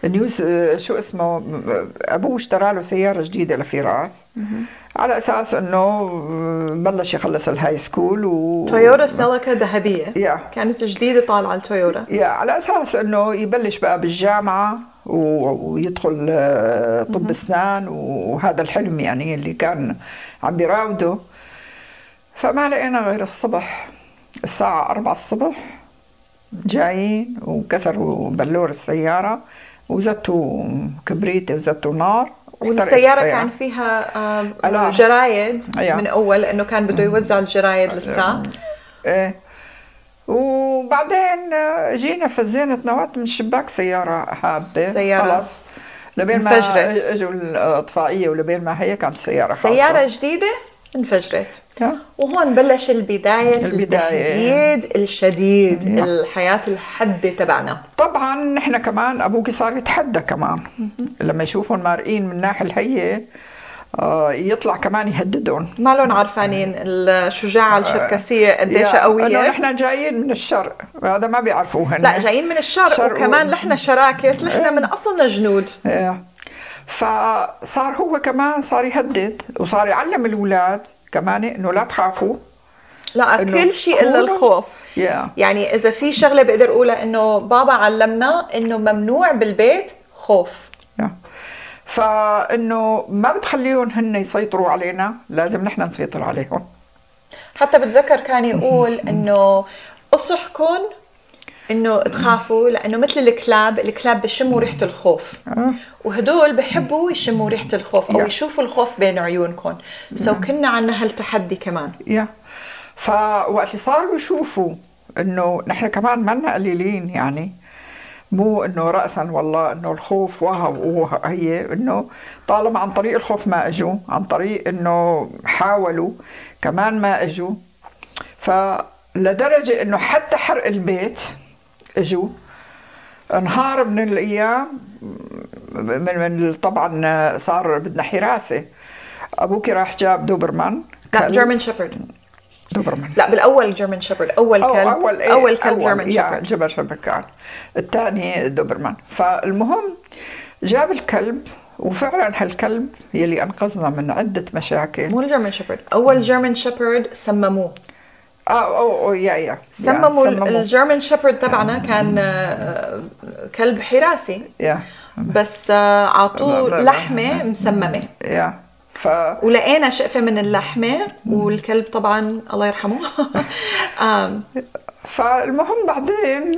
نيوز شو اسمه ابوه اشترى له سياره جديده لفراس على اساس انه بلش يخلص الهاي سكول تويوتا سيليكا ذهبيه كانت جديده طالعه التويوتا على اساس انه يبلش بقى بالجامعه ويدخل طب اسنان، وهذا الحلم يعني اللي كان عم بيراوده. فما لقينا غير الصبح الساعه 4 الصبح جايين وكسروا بلور السيارة وزتوا كبريتة وزتوا نار، والسيارة كان فيها جرايد من أول لأنه كان بده يوزع الجرايد لسه. وبعدين جينا فزينا نوات من شباك سيارة هابة خلاص لبين ما اجوا الإطفائية ولبين ما هي كانت سيارة خاصة سيارة جديدة انفجرت. وهون بلش البداية التهديد الشديد الحياة الحادة تبعنا. طبعا نحن كمان أبوكي صار يتحدى كمان لما يشوفون مارقين من ناحية الهيئة يطلع كمان يهددون. ما لهم عارفانين الشجاعة الشركسية قديش قوية. انه نحن جايين من الشرق، هذا ما بيعرفوه هن. لا جايين من الشرق وكمان نحن شراكس، نحن من اصلنا جنود. فصار هو كمان صار يهدد وصار يعلم الاولاد كمان انه لا تخافوا. لا كل شيء الا الخوف. يعني اذا في شغله بقدر اقولها انه بابا علمنا انه ممنوع بالبيت خوف. فانه ما بتخليهم هن يسيطروا علينا، لازم نحن نسيطر عليهم. حتى بتذكر كان يقول انه اصحكم انه تخافوا، لانه مثل الكلاب بيشموا ريحه الخوف، وهدول بحبوا يشموا ريحه الخوف او يشوفوا الخوف بين عيونكم. كنا عنا هالتحدي كمان. فوقت اللي صاروا يشوفوا انه نحن كمان ما لنا قليلين، يعني مو انه رأسا والله انه الخوف هي انه طالما عن طريق الخوف ما اجوا، عن طريق انه حاولوا كمان ما اجوا. فلدرجة انه حتى حرق البيت اجوا نهار من الايام، من طبعا صار بدنا حراسة. ابوكي راح جاب دوبرمان. لا جيرمان شيبرد. دوبرمان. لا بالاول جيرمان شيبرد، اول كلب جيرمان شيبرد. جيرمان شيبرد كان الثاني دوبرمان. فالمهم جاب الكلب، وفعلا هالكلب يلي انقذنا من عده مشاكل. مو الجيرمان شيبرد، اول جيرمان شيبرد سمموه. سمموا الجيرمان شيبرد تبعنا كان كلب حراسي. بس عطوه لحمه مسممه. ولقينا شقفة من اللحمة، والكلب طبعا الله يرحمه. فالمهم بعدين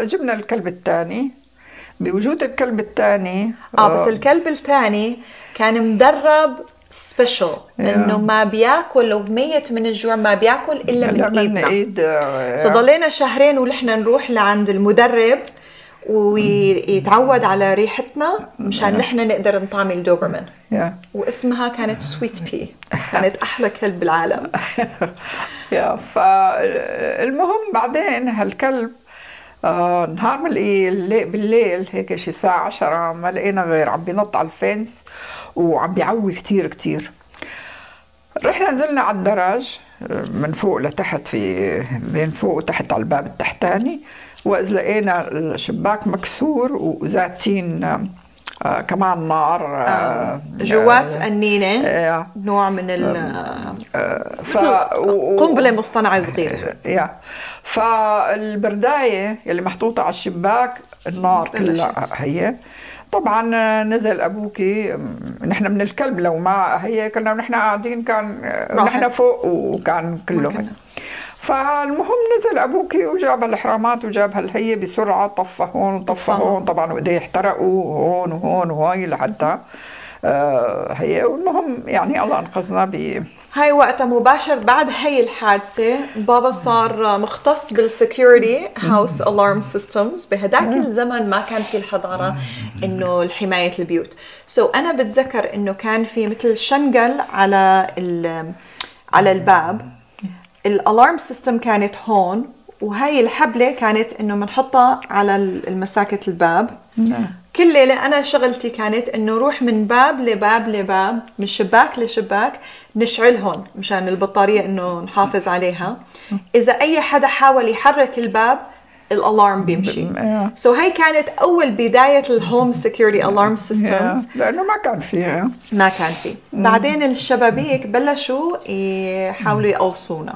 جبنا الكلب الثاني. بوجود الكلب الثاني بس الكلب الثاني كان مدرب سبيشل انه ما بياكل، لو ميت من الجوع ما بياكل الا من ايدنا. ضلينا شهرين ونحن نروح لعند المدرب ويتعود على ريحتنا مشان نحن نقدر نطعمي الدوبرمان. واسمها كانت سويت بي، كانت احلى كلب بالعالم. فالمهم بعدين هالكلب نهار من بالليل هيك شي الساعة 10 ما لقينا غير عم بينط على الفنس وعم بيعوي كتير. رحنا نزلنا على الدرج من فوق لتحت، في بين فوق وتحت على الباب التحتاني، وإذ لقينا الشباك مكسور وزاتين كمان نار جوات قنينة، نوع من قنبلة مصطنعة صغيرة. فالبرداية اللي محطوطة على الشباك النار كلها هي. طبعا نزل ابوكي، نحن من الكلب لو ما هي كنا نحن قاعدين كان نحن فوق وكان كله. فالمهم نزل ابوكي وجاب الحرامات وجاب هالهي بسرعه، طفى هون وطفى هون، طبعا وايديه احترقوا هون وهون وهاي لحتى هي. والمهم يعني الله انقذنا هاي وقتها مباشر بعد هاي الحادثة بابا صار مختص بالسكيورتي هاوس الارم سيستمز. بهداك الزمن ما كان في الحضارة انه الحماية البيوت. انا بتذكر انه كان في مثل شنقل على الباب. الالارم سيستم كانت هون، وهي الحبلة كانت انه بنحطها على المساكة الباب. كل ليلة أنا شغلتي كانت إنه روح من باب لباب من شباك لشباك نشعلهم مشان البطارية إنه نحافظ عليها. إذا أي حدا حاول يحرك الباب الالارم بيمشي. هاي كانت أول بداية الهوم سيكيورتي الارم سيستمز، لأنه ما كان في. بعدين الشبابيك بلشوا يحاولوا يقوصونا.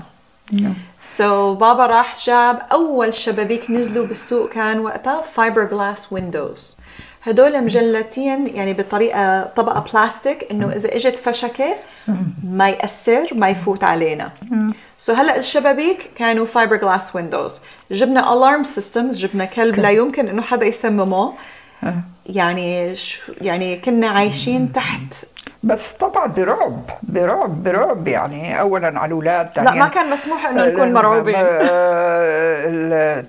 بابا راح جاب أول شبابيك نزلوا بالسوق، كان وقتها فايبر جلاس ويندوز. هدول مجلتين يعني بطريقة طبقة بلاستيك إنه إذا إجت فشكة ما يأثر ما يفوت علينا. هلأ الشبابيك كانوا فايبر جلاس ويندوز. جبنا ألارم سيستمز، جبنا كلب لا يمكن إنه حدا يسممه. يعني كنا عايشين تحت، بس طبعا برعب يعني. اولا على الاولاد، لا ما كان مسموح انه نكون مرعوبين.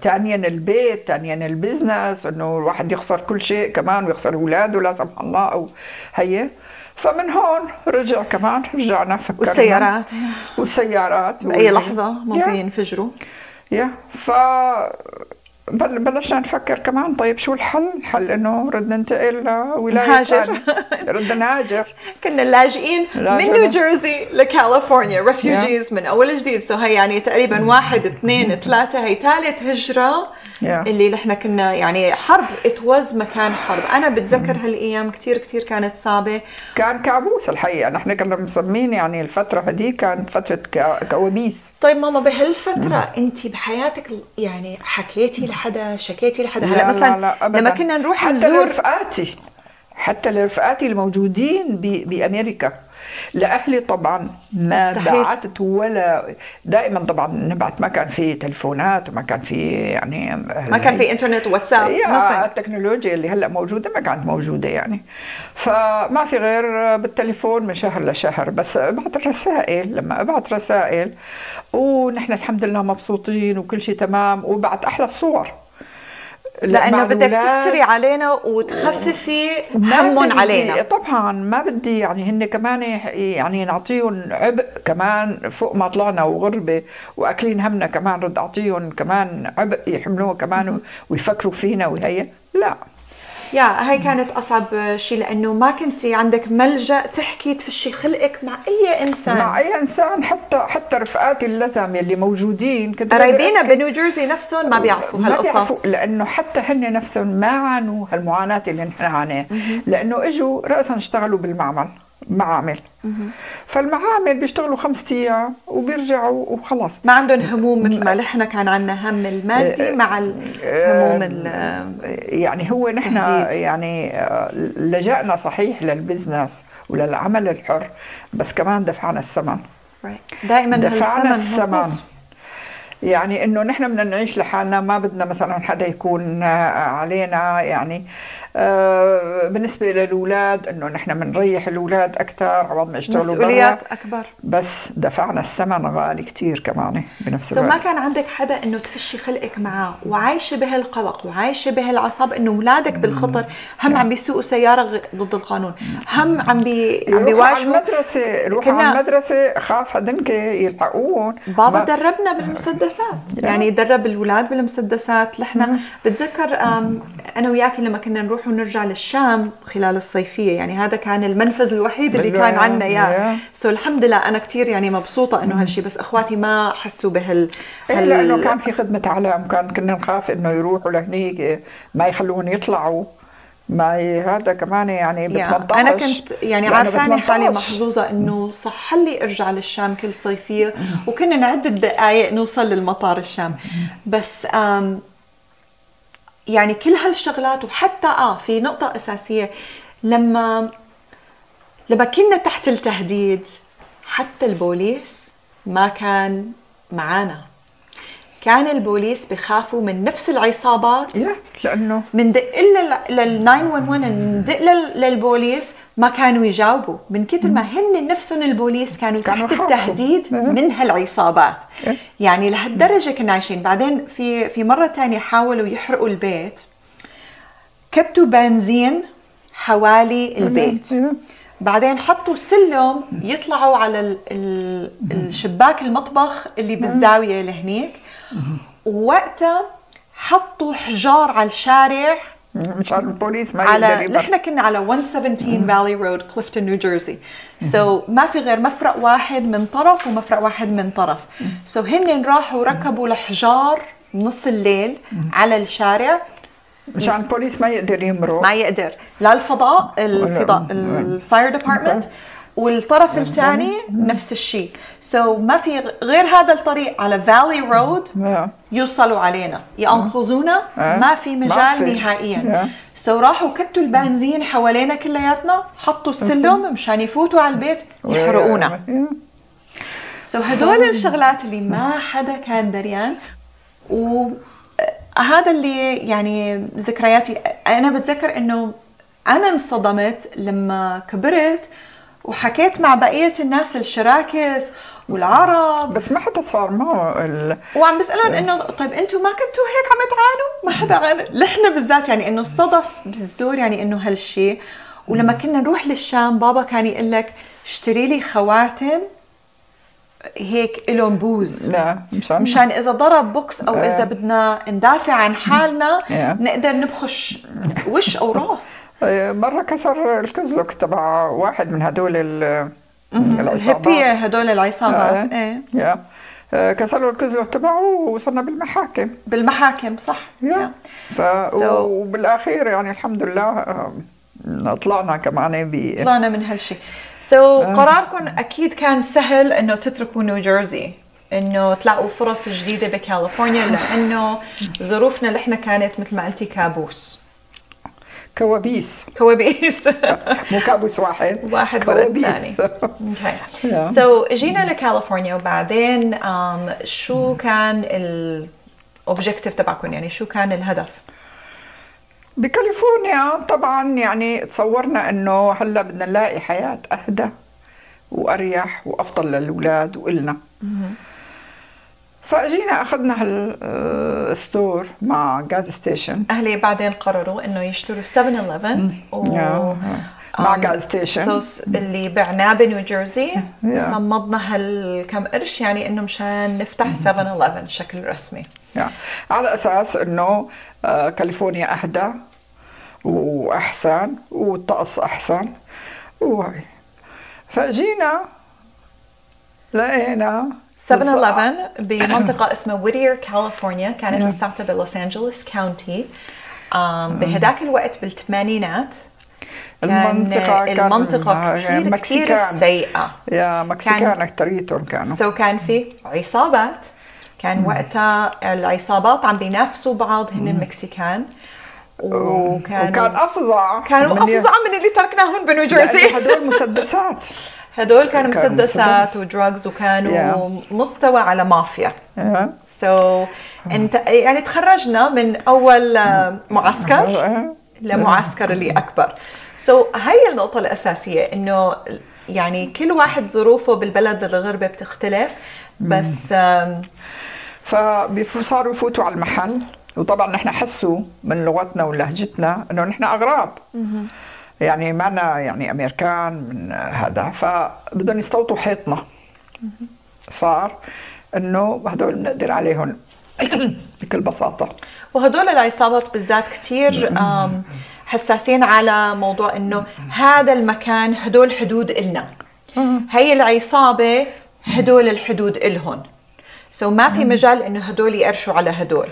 ثانيا البيت، ثانيا البزنس، انه الواحد يخسر كل شيء كمان ويخسر اولاده لا سمح الله او هي. فمن هون رجعنا فكرنا. والسيارات باي لحظه ممكن ينفجروا. بلشنا نفكر كمان طيب شو الحل؟ الحل انه بدنا ننتقل لولاية ثانية. بدنا نهاجر. كنا لاجئين من نيوجيرسي لكاليفورنيا، ريفيوجيز من اول جديد. سو هي يعني تقريبا 1 2 3 هي ثالث هجره اللي نحن كنا يعني حرب. اتوز مكان حرب. انا بتذكر هالايام كثير كثير كانت صعبه، كان كابوس الحقيقه. نحن كنا مسمين يعني الفتره هذه كانت فتره كوابيس. طيب ماما، بهالفتره انت بحياتك يعني حكيتي لحدا، شكيتي لحدا؟ هلا مثلا لما كنا نروح نزور حتى لرفقاتي الموجودين بامريكا، لاهلي طبعا ما بعثت ولا. دائما طبعا نبعث، ما كان في تلفونات وما كان في يعني ما كان في انترنت واتساب. التكنولوجيا اللي هلا موجوده ما كانت موجوده يعني. فما في غير بالتليفون من شهر لشهر. بس ابعث الرسائل، لما ابعث رسائل ونحن الحمد لله مبسوطين وكل شيء تمام، وبعت احلى الصور لانه بدك تستري علينا وتخففي همهم علينا. طبعا ما بدي يعني هن كمان يعني نعطيهم عبء كمان فوق ما طلعنا وغربه واكلين همنا، كمان رد اعطيهم كمان عبء يحملوه كمان ويفكروا فينا وهي لا. هاي كانت أصعب شيء، لأنه ما كنتي عندك ملجأ تحكي تفشي خلقك مع أي إنسان. حتى رفقاتي اللزم اللي موجودين قرايبينا بنيوجيرسي نفسهم ما بيعرفوا هالقصص، لأنه حتى هن نفسهم ما عانوا هالمعاناة اللي نحن عاناه، لأنه إجوا رأسا اشتغلوا معامل. فالمعامل بيشتغلوا 5 أيام وبيرجعوا وخلاص، ما عندهم هموم مثل ما نحن كان عندنا هم المادي مع الهموم يعني هو نحن يعني لجأنا صحيح للبزنس وللعمل الحر، بس كمان دفعنا الثمن. دائما دفعنا الثمن. يعني انه نحن بدنا نعيش لحالنا، ما بدنا مثلا حدا يكون علينا. يعني بالنسبه للاولاد انه نحن بنريح الاولاد اكثر عوض ما يشتغلوا مسؤوليات اكبر، بس دفعنا الثمن غالي كثير كمان بنفس الوقت. ما كان عندك حدا انه تفشي خلقك معاه، وعايشه بهالقلق وعايشه بهالعصب انه اولادك بالخطر، هم عم بيسوقوا سياره ضد القانون، هم عم بيواجهوا روح على المدرسه خاف هدنك يلحقوهم. بابا دربنا بالمسدسات، يعني درب الأولاد بالمسدسات. نحن بتذكر أنا وياكي لما كنا نروح ونرجع للشام خلال الصيفية، يعني هذا كان المنفذ الوحيد اللي كان عنا إياه. الحمد لله أنا كتير يعني مبسوطة إنه هالشي، بس أخواتي ما حسوا لأنه كان في خدمة علام، كنا نخاف إنه يروحوا لهنيك ما يخلون يطلعوا. ما هذا كمان يعني ب 18. أنا كنت يعني عارفاني حالي محظوظة إنه صح لي أرجع للشام كل صيفية، وكنا نعد الدقايق نوصل للمطار الشام. بس يعني كل هالشغلات، وحتى في نقطة أساسية لما كنا تحت التهديد، حتى البوليس ما كان معانا. كان البوليس بخافوا من نفس العصابات، لأنه مندق لل 911 ندق للبوليس ما كانوا يجاوبوا، من كتر ما هن نفسهم البوليس كانوا تحت التهديد من هالعصابات. يعني لهالدرجة كنا عايشين. بعدين في مرة تانية حاولوا يحرقوا البيت، كتوا بنزين حوالي البيت، بعدين حطوا سلم يطلعوا على الشباك المطبخ اللي بالزاوية لهنيك، ووقتها حطوا حجار على الشارع مشان البوليس ما يقدر. نحن كنا على 117 فالي رود كليفتون نيوجيرسي. ما في غير مفرق واحد من طرف ومفرق واحد من طرف. هن راحوا ركبوا الحجار نص الليل على الشارع مشان البوليس ما يقدر يمرق، ما يقدر لا الفضاء الفاير ديبارتمنت، والطرف الثاني نفس الشيء. ما في غير هذا الطريق على فالي رود يوصلوا علينا ينقذونا، ما في مجال نهائيا. راحوا كتوا البنزين حوالينا كلياتنا، حطوا السلم مشان يفوتوا على البيت يحرقونا. هدول الشغلات اللي ما حدا كان دريان. وهذا اللي يعني ذكرياتي. أنا بتذكر إنه أنا انصدمت لما كبرت وحكيت مع بقية الناس الشراكس والعرب، بس ما حدا صار معه وعم بسألهم إنه طيب أنتوا ما كنتوا هيك عم تعانوا؟ ما حدا عانى. نحن بالذات يعني إنه صدف بالزور يعني إنه هالشيء. ولما كنا نروح للشام بابا كان يقول لك اشتري لي خواتم هيك إلهم بوز، لا مشان إذا ضرب بوكس أو إذا بدنا ندافع عن حالنا نقدر نبخش وش أو راس. مرة كسر الكزلوك تبع واحد من هدول الهبية، هدول العصابات. كسر له الكزلوك تبعه ووصلنا بالمحاكم. صح. وبالأخير يعني الحمد لله طلعنا كمان طلعنا من هالشيء. قراركم أكيد كان سهل إنه تتركوا نيوجيرسي، إنه تلاقوا فرص جديدة بكاليفورنيا، لأنه ظروفنا اللي إحنا كانت مثل ما قلتي كابوس. كوابيس مو كابوس واحد ورا الثاني. اجينا لكاليفورنيا، وبعدين شو كان الاوبجيكتيف تبعكم؟ يعني شو كان الهدف بكاليفورنيا؟ طبعا يعني تصورنا انه هلا بدنا نلاقي حياة اهدى واريح وافضل للاولاد والنا. فاجينا اخذنا هالستور مع جاز ستيشن. اهلي بعدين قرروا انه يشتروا 7-11 مع جاز ستيشن اللي بعناه بنيوجيرسي. صمدنا هالكم قرش يعني انه مشان نفتح 7-11 بشكل رسمي، على اساس انه كاليفورنيا اهدى واحسن والطقس احسن وهي. فجينا لقينا 7-11 بمنطقة اسمها ويدير كاليفورنيا، كانت لساتها بلوس أنجلوس كاونتي. بهداك الوقت بالثمانينات المنطقة كتير سيئة. مكسيكان أكتريتهم كانوا. كان في عصابات، كان وقتها العصابات عم بينافسوا بعض هن المكسيكان، وكان أفظع، كانوا أفظع من اللي تركناهم بنيوجيرسي. هدول مسدسات، هدول كانوا مسدسات ودراجز، وكانوا مستوى على مافيا. انت يعني تخرجنا من اول معسكر لمعسكر اللي اكبر. هاي النقطة الأساسية، انه يعني كل واحد ظروفه بالبلد الغربة بتختلف، بس فصاروا يفوتوا على المحل، وطبعا نحن حسوا من لغتنا ولهجتنا انه نحن اغراب، يعني معنا يعني امريكان من هذا، فبدهم يستوطوا حيطنا. صار انه هدول بنقدر عليهم بكل بساطه. وهدول العصابات بالذات كثير حساسين على موضوع انه هذا المكان هدول حدود إلنا، هي العصابه هدول الحدود إلهم. ما في مجال انه هدول يقرشوا على هدول.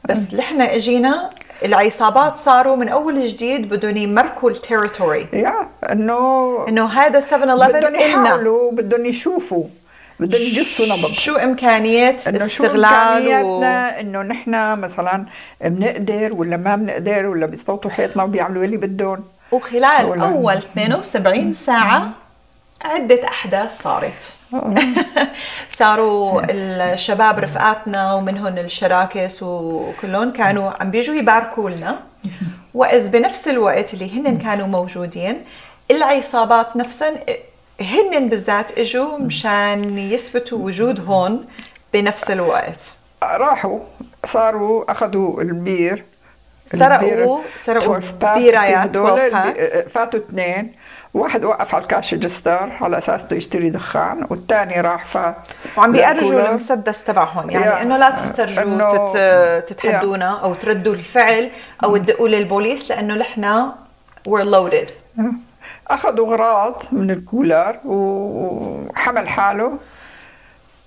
بس نحن اجينا العصابات صاروا من اول جديد بدهم يمركوا التيريتوري، انه هذا 7-11 بدهم يحاولوا، بدهم يشوفوا، بدهم يجسوا نبض شو امكانيات استغلال، شو امكانياتنا، انه نحن مثلا بنقدر ولا ما بنقدر، ولا بيستوطوا حيطنا وبيعملوا اللي بدهم. وخلال اول 72 ساعه عدة أحداث صارت. صاروا الشباب رفقاتنا ومنهم الشراكس وكلهم كانوا عم بيجوا يباركوا لنا، وإذ بنفس الوقت اللي هن كانوا موجودين العصابات نفسهم هن بالذات اجوا مشان يثبتوا وجود هون بنفس الوقت. صاروا أخذوا البير، سرقوا بيرايات، فاتوا 2، واحد وقف على الكاش ريجستر على اساس بده يشتري دخان، والثاني راح فات وعم بيأرجوا المسدس تبعهم، يعني انه لا تسترجوا تتحدونا او تردوا الفعل او تدقوا للبوليس، لانه نحن we're loaded. اخذوا اغراض من الكولر وحمل حاله.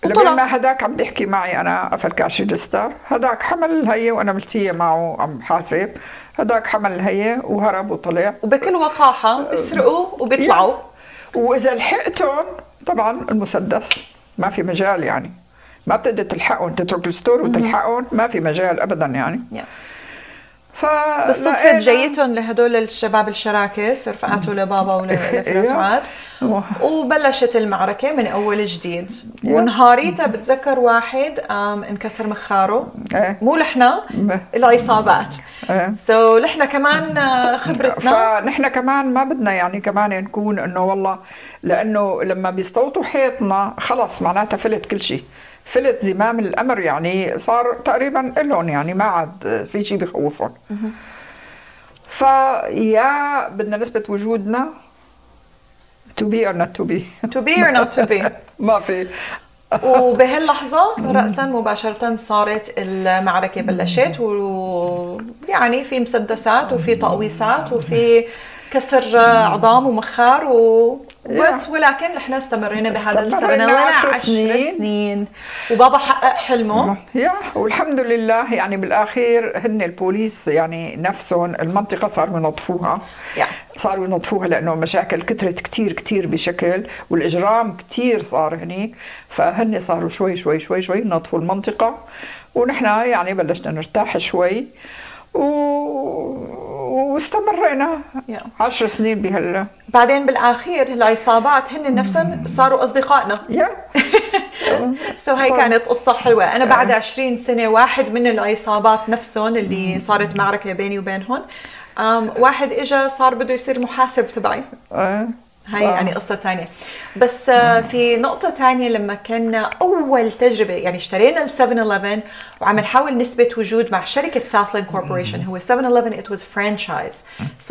لما ما هداك عم بيحكي معي انا قفل كاش ريجستر، هداك حمل هي وانا ملتيه معه عم حاسب، هداك حمل هي وهرب وطلع، وبكل وقاحه بيسرقوا وبيطلعوا. واذا لحقتهم طبعا المسدس ما في مجال، يعني ما بتقدر تلحقهم، تترك الستور وتلحقهم ما في مجال ابدا يعني. بالصدفة جيتهم لهدول الشباب الشراكس، رفقاته لبابا ولفرا سعاد، وبلشت المعركة من أول جديد. ونهاريتها بتذكر واحد انكسر مخاره، مو لحنا، العصابات. لحنا كمان خبرتنا، فنحن كمان ما بدنا يعني كمان نكون انه والله، لأنه لما بيستوطوا حيطنا خلص معناتها فلت كل شيء، فلت زمام الأمر، يعني صار تقريبا إلهم، يعني ما عاد في شيء بيخوفهم. فيا بدنا نثبت وجودنا to be or not to be to be or not to be. ما في. وبهاللحظة رأسا مباشرة صارت المعركة بلشت، ويعني في مسدسات وفي تقويصات وفي كسر عظام ومخار وبس. ولكن احنا استمرينا بهذا السبب لنا 10 سنين وبابا حقق حلمه. والحمد لله يعني بالاخير هن البوليس يعني نفسهم المنطقه صاروا ينظفوها، صاروا ينظفوها لانه مشاكل كثرت كثير كثير بشكل، والاجرام كثير صار هنيك، فهن صاروا شوي شوي شوي شوي ينظفوا المنطقه، ونحن يعني بلشنا نرتاح شوي واستمرينا 10 سنين بهلا. بعدين بالاخير العصابات هن نفسهم صاروا اصدقائنا. هاي كانت قصه حلوه. انا بعد 20 سنه واحد من العصابات نفسهم اللي صارت معركه بيني وبينهم، واحد اجى صار بده يصير محاسب تبعي. هاي يعني قصة تانية. بس في نقطة تانية، لما كنا أول تجربة يعني اشترينا ال 7-Eleven وعم نحاول نثبت وجود مع شركة Southland Corporation. هو 7-Eleven it was franchise.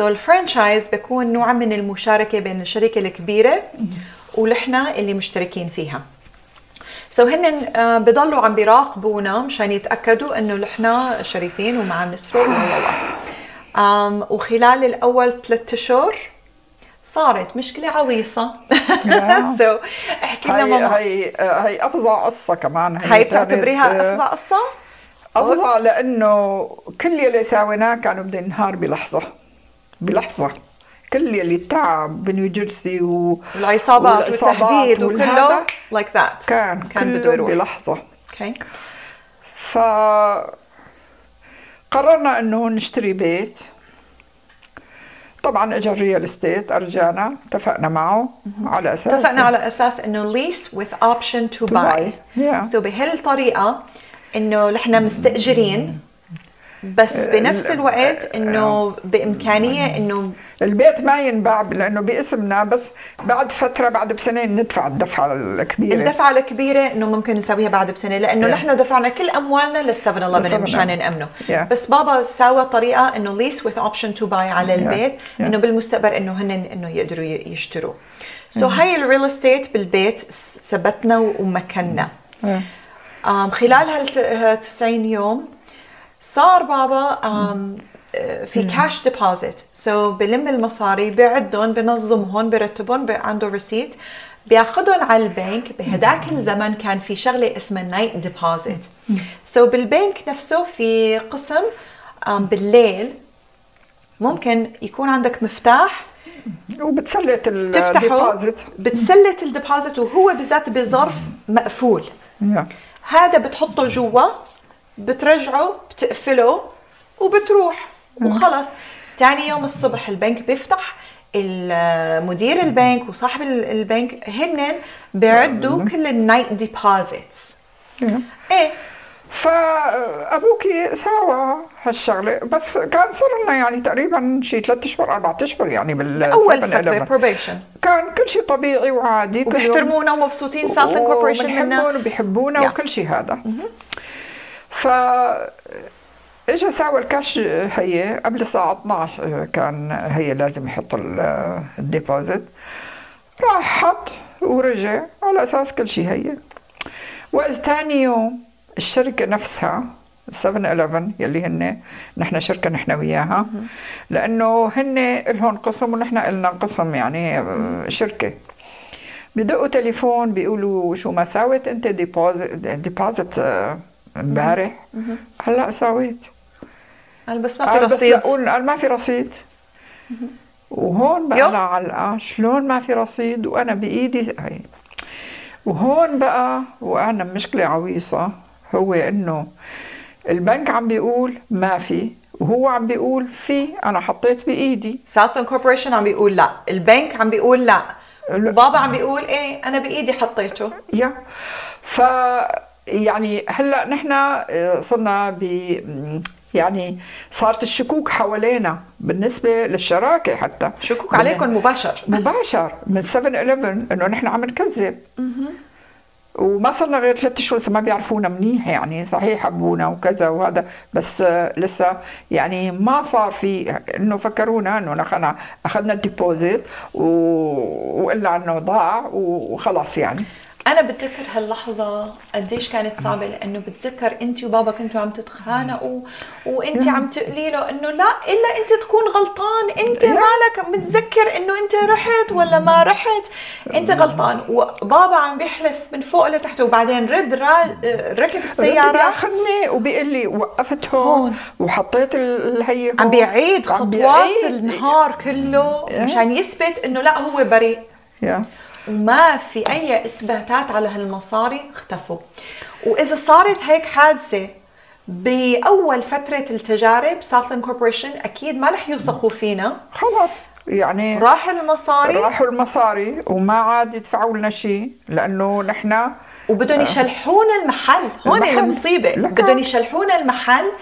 الفرانشايز بيكون نوع من المشاركة بين الشركة الكبيرة ونحنا اللي مشتركين فيها. هن بضلوا عم بيراقبونا مشان يتأكدوا إنه نحنا شريفين وما عم نسرق وخلال الأول 3 أشهر صارت مشكلة عويصة. احكي لنا ماما. هي أفظع قصة كمان. هي بتعتبريها أفظع قصة؟ أفظع لأنه كل يلي ساويناه كانوا بدنا ننهار بلحظة. كل يلي تعب بنيوجيرسي والعصابات والتهديد وكله like that كان بده يروح بلحظة. فقررنا إنه نشتري بيت. طبعا اجى الريال استيت، ارجعنا اتفقنا معه على اساس انه lease with option to buy. بهالطريقه انه نحن مستاجرين، بس بنفس الوقت انه بامكانيه انه البيت ما ينباع لانه باسمنا، بس بعد فتره بعد بسنين ندفع الدفعه الكبيره. انه ممكن نسويها بعد بسنه، لانه نحن دفعنا كل اموالنا لل 7-Eleven مشان نامنه. بس بابا ساوى طريقه انه lease with option to buy على البيت، انه بالمستقبل انه هن انه يقدروا يشتروا. هاي الريل استيت بالبيت ثبتنا ومكننا. خلال هال 90 يوم صار بابا في كاش ديبوزيت. بلم المصاري، بيعدهم، بنظمهم، برتبهم، عنده ريسيت، بياخذهم على البنك. بهداك الزمن كان في شغله اسمها نايت ديبوزيت. بالبنك نفسه في قسم بالليل ممكن يكون عندك مفتاح وبتسلت الديبوزيت، بتسلت الديبوزيت وهو بذات بظرف مقفول. هذا بتحطه جوا، بترجعه، بتقفله وبتروح وخلص. تاني يوم الصبح البنك بيفتح، المدير البنك وصاحب البنك هن بيعدوا كل النايت ديبوزيتس. فابوكي ساوى هالشغله، بس كان صار لنا يعني تقريبا شي 3 اشهر 4 اشهر يعني اول فتره بروبيشن. كان كل شيء طبيعي وعادي، وبيحترمونا ومبسوطين Southland Corporation منا وبيحبونا وكل شيء هذا. اجى ساوى الكاش هي قبل الساعة 12 كان هي لازم يحط الديبوزيت. راح حط ورجع على اساس كل شيء هي. واذ ثاني يوم الشركة نفسها 7-Eleven يلي نحن شركة نحن وياها، لانه هن لهم قسم ونحن لنا قسم يعني شركة، بدقوا تليفون بيقولوا شو ما ساويت انت ديبوزيت امبارح؟ هلا سويت. قال بس ما في رصيد. قال ما في رصيد. وهون بقى انا علقه، شلون ما في رصيد وانا بايدي هي. وهون بقى وقعنا بمشكله عويصه، هو انه البنك عم بيقول ما في وهو عم بيقول في، انا حطيت بايدي. Southland Corporation عم بيقول لا، البنك عم بيقول لا، وبابا عم بيقول ايه انا بايدي حطيته. يعني هلا نحن صرنا يعني صارت الشكوك حوالينا بالنسبه للشراكه، حتى شكوك عليكم مباشر من 7-Eleven انه نحن عم نكذب. وما صرنا غير 3 اشهر لسه ما بيعرفونا منيح، يعني صحيح ابونا وكذا وهذا، بس لسه يعني ما صار في انه فكرونا انه نحن اخذنا الديبوزيت والا انه ضاع وخلاص يعني. انا بتذكر هاللحظه قديش كانت صعبه، لانه بتذكر انت وبابا كنتوا عم تتخانقوا وانت عم تقولي له انه لا الا انت تكون غلطان، انت مالك متذكر انه انت رحت ولا ما رحت، انت غلطان. وبابا عم بيحلف من فوق لتحت، وبعدين ركب السياره بياخذني وبيقول لي وقفت هون وحطيت الهي هون، عم بيعيد خطوات النهار كله مشان يثبت انه لا هو بريء. وما في اي اثباتات على هالمصاري، اختفوا. واذا صارت هيك حادثه باول فتره التجارب ساوثرن كوربوريشن اكيد ما رح يوثقوا فينا، خلاص يعني راحوا المصاري وما عاد يدفعوا لنا شيء، لانه نحن وبدهم يشلحون المحل. هون المصيبه، بدهم يشلحون المحل،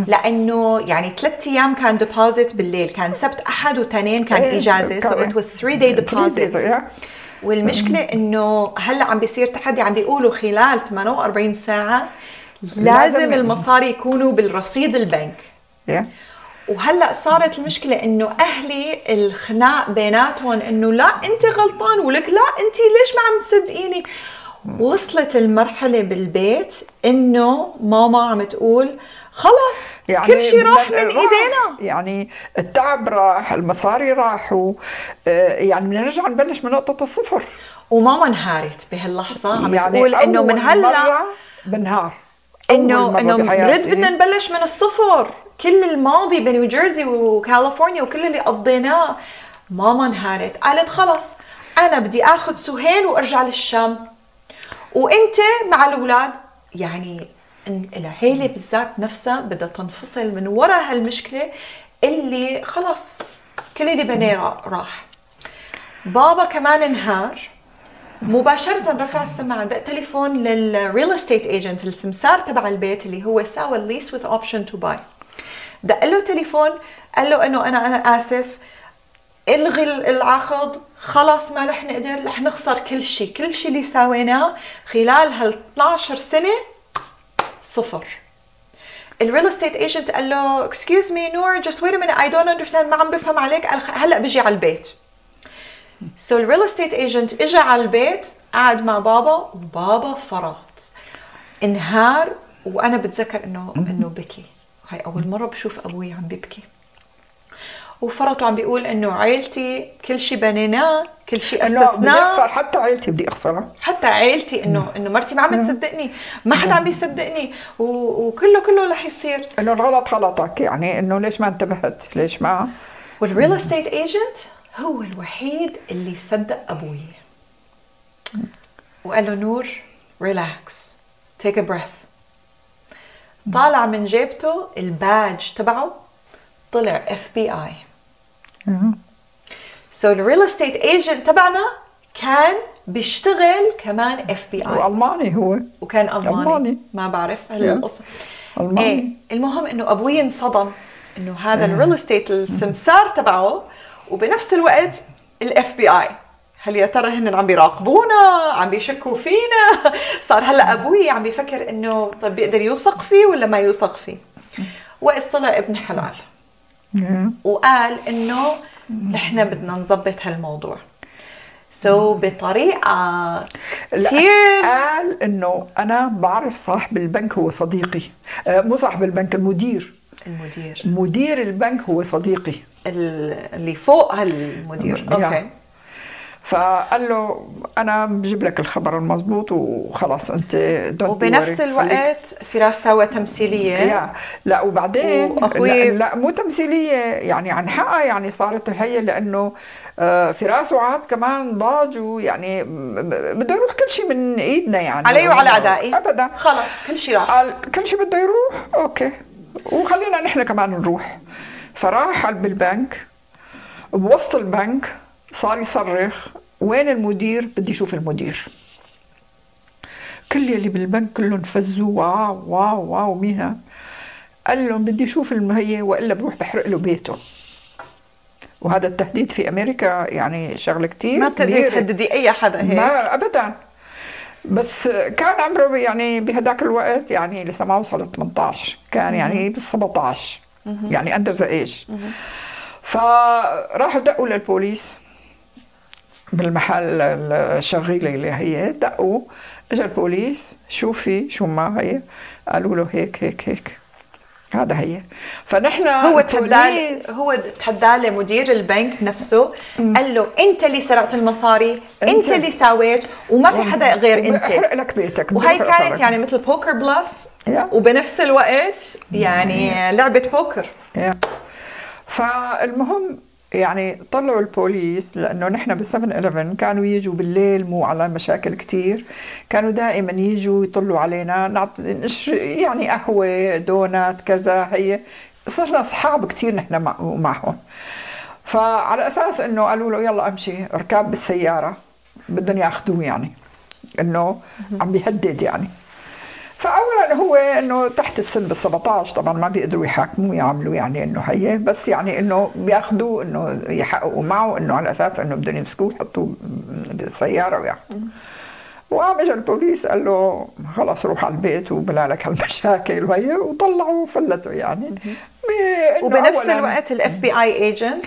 لانه يعني 3 ايام كان ديبوزيت بالليل، كان سبت احد وتنين كان اجازه، so it was 3 day deposit. والمشكله انه هلا عم بيصير تحدي، عم بيقولوا خلال 48 ساعه لازم المصاري يكونوا بالرصيد البنك. وهلا صارت المشكله انه اهلي الخناق بيناتهم انه لا انت غلطان، ولك لا انت ليش ما عم تصدقيني. وصلت المرحله بالبيت انه ماما عم تقول خلص يعني كل شيء راح من ايدينا، يعني التعب راح، المصاري راحوا، يعني بدنا نرجع نبلش من نقطه الصفر. وماما انهارت بهاللحظه، عم يعني تقول انه من هلا بنهار، انه رد بدنا نبلش من الصفر، كل الماضي بنيو جيرسي وكاليفورنيا وكل اللي قضيناه. ماما انهارت، قالت خلص انا بدي اخذ سهيل وارجع للشام، وانت مع الاولاد. يعني العيله بالذات نفسها بدها تنفصل من وراء هالمشكله اللي خلص كل اللي بناه راح. بابا كمان انهار مباشرة، رفع السماعة، دق تليفون للريل استيت ايجنت، السمسار تبع البيت اللي هو ساوى الليس with option to buy. دق له تليفون قال له انه انا اسف، الغي العقد، خلص ما رح نقدر، رح نخسر كل شيء اللي ساويناه خلال هال 12 سنة صفر. الريل استيت ايجنت قال له excuse me نور just wait a minute I don't understand، ما عم بفهم عليك، هلا بيجي على البيت. So الريل استيت ايجنت اجى على البيت، قعد مع بابا، وبابا فرط انهار. وانا بتذكر انه بكي، هاي اول مره بشوف ابوي عم بيبكي، وفرط وعم بيقول انه عائلتي كل شيء بنيناه، كل شيء اسسناه، حتى عائلتي بدي اخسرها، حتى عائلتي انه مرتي ما عم تصدقني، ما حدا عم بيصدقني، وكله رح يصير انه الغلط غلطك، يعني انه ليش ما انتبهت، ليش ما. والريل استيت ايجنت هو الوحيد اللي صدق ابوي وقال له نور ريلاكس تيك ا بريث. طالع من جيبته الباج تبعه، طلع FBI. سو الريل استيت ايجنت تبعنا كان بيشتغل كمان FBI، والماني هو، وكان الماني. ما بعرف هلا القصه ايه. المهم انه ابوي انصدم انه هذا الريل استيت السمسار تبعه، وبنفس الوقت FBI. هل يا ترى هن عم بيراقبونا، عم بيشكوا فينا؟ صار هلا ابوي عم بيفكر انه طيب بيقدر يوثق فيه ولا ما يوثق فيه. وإذ طلع ابن حلال وقال انه نحن بدنا نظبط هالموضوع. بطريقه كثير قال انه انا بعرف صاحب البنك هو صديقي، مو صاحب البنك، مدير البنك هو صديقي، اللي فوق هالمدير. اوكي. فقال له انا بجيب لك الخبر المضبوط وخلاص انت وبنفس الوقت فراس سوى تمثيليه. لا وبعدين لا مو تمثيليه، يعني عن حقها، يعني صارت هي لانه فراس وعاد كمان ضاجوا، يعني بده يروح كل شيء من ايدنا، يعني علي وعلى اعدائي ابدا، خلص كل شيء راح، قال كل شيء بده يروح، اوكي وخلينا نحن كمان نروح. فراح بالبنك، بوسط البنك صار يصرخ وين المدير، بدي اشوف المدير. كل يلي بالبنك كلهم فزوا، واو واو واو مين. قال لهم بدي اشوف هي والا بروح بحرق له بيته. وهذا التهديد في امريكا يعني شغله كثير، ما بتقدري تهددي اي حدا هيك، ما ابدا. بس كان عمره يعني بهداك الوقت يعني لسه ما وصل 18، كان يعني بال 17 يعني اندر ذا ايج. فراحوا دقوا للبوليس، بالمحل الشغيله اللي هي دقوا، اجى البوليس شوفي شو ما هي، قالوا له هيك هيك هيك، هذا هي. فنحن هو تحدى لمدير البنك نفسه، قال له انت اللي سرقت المصاري، انت اللي ساويت، وما في حدا غير انت، بحرق لك بيتك. وهي كانت يعني مثل بوكر بلاف، وبنفس الوقت يعني لعبة بوكر. فالمهم يعني طلعوا البوليس، لأنه نحن ب7-11 كانوا يجوا بالليل، مو على مشاكل كتير، كانوا دائما يجوا يطلوا علينا يعني قهوة دونات كذا، هي صرنا أصحاب كتير نحن معهم. فعلى أساس إنه قالوا له يلا أمشي اركب بالسيارة، بدهم ياخذوه، يعني إنه عم بيهدد يعني. فأولا هو إنه تحت السن بال17 طبعا ما بيقدروا يحاكموه يعملوا يعني إنه هي، بس يعني إنه بياخذوه إنه يحققوا معه إنه على أساس إنه بدهم يمسكوه يحطوه بالسيارة وياخذوه. وقام اجى البوليس قال له خلص روح على البيت وبلا لك هالمشاكل وهي، وطلعوا وفلتوا يعني. وبنفس الوقت الاف بي اي ايجنت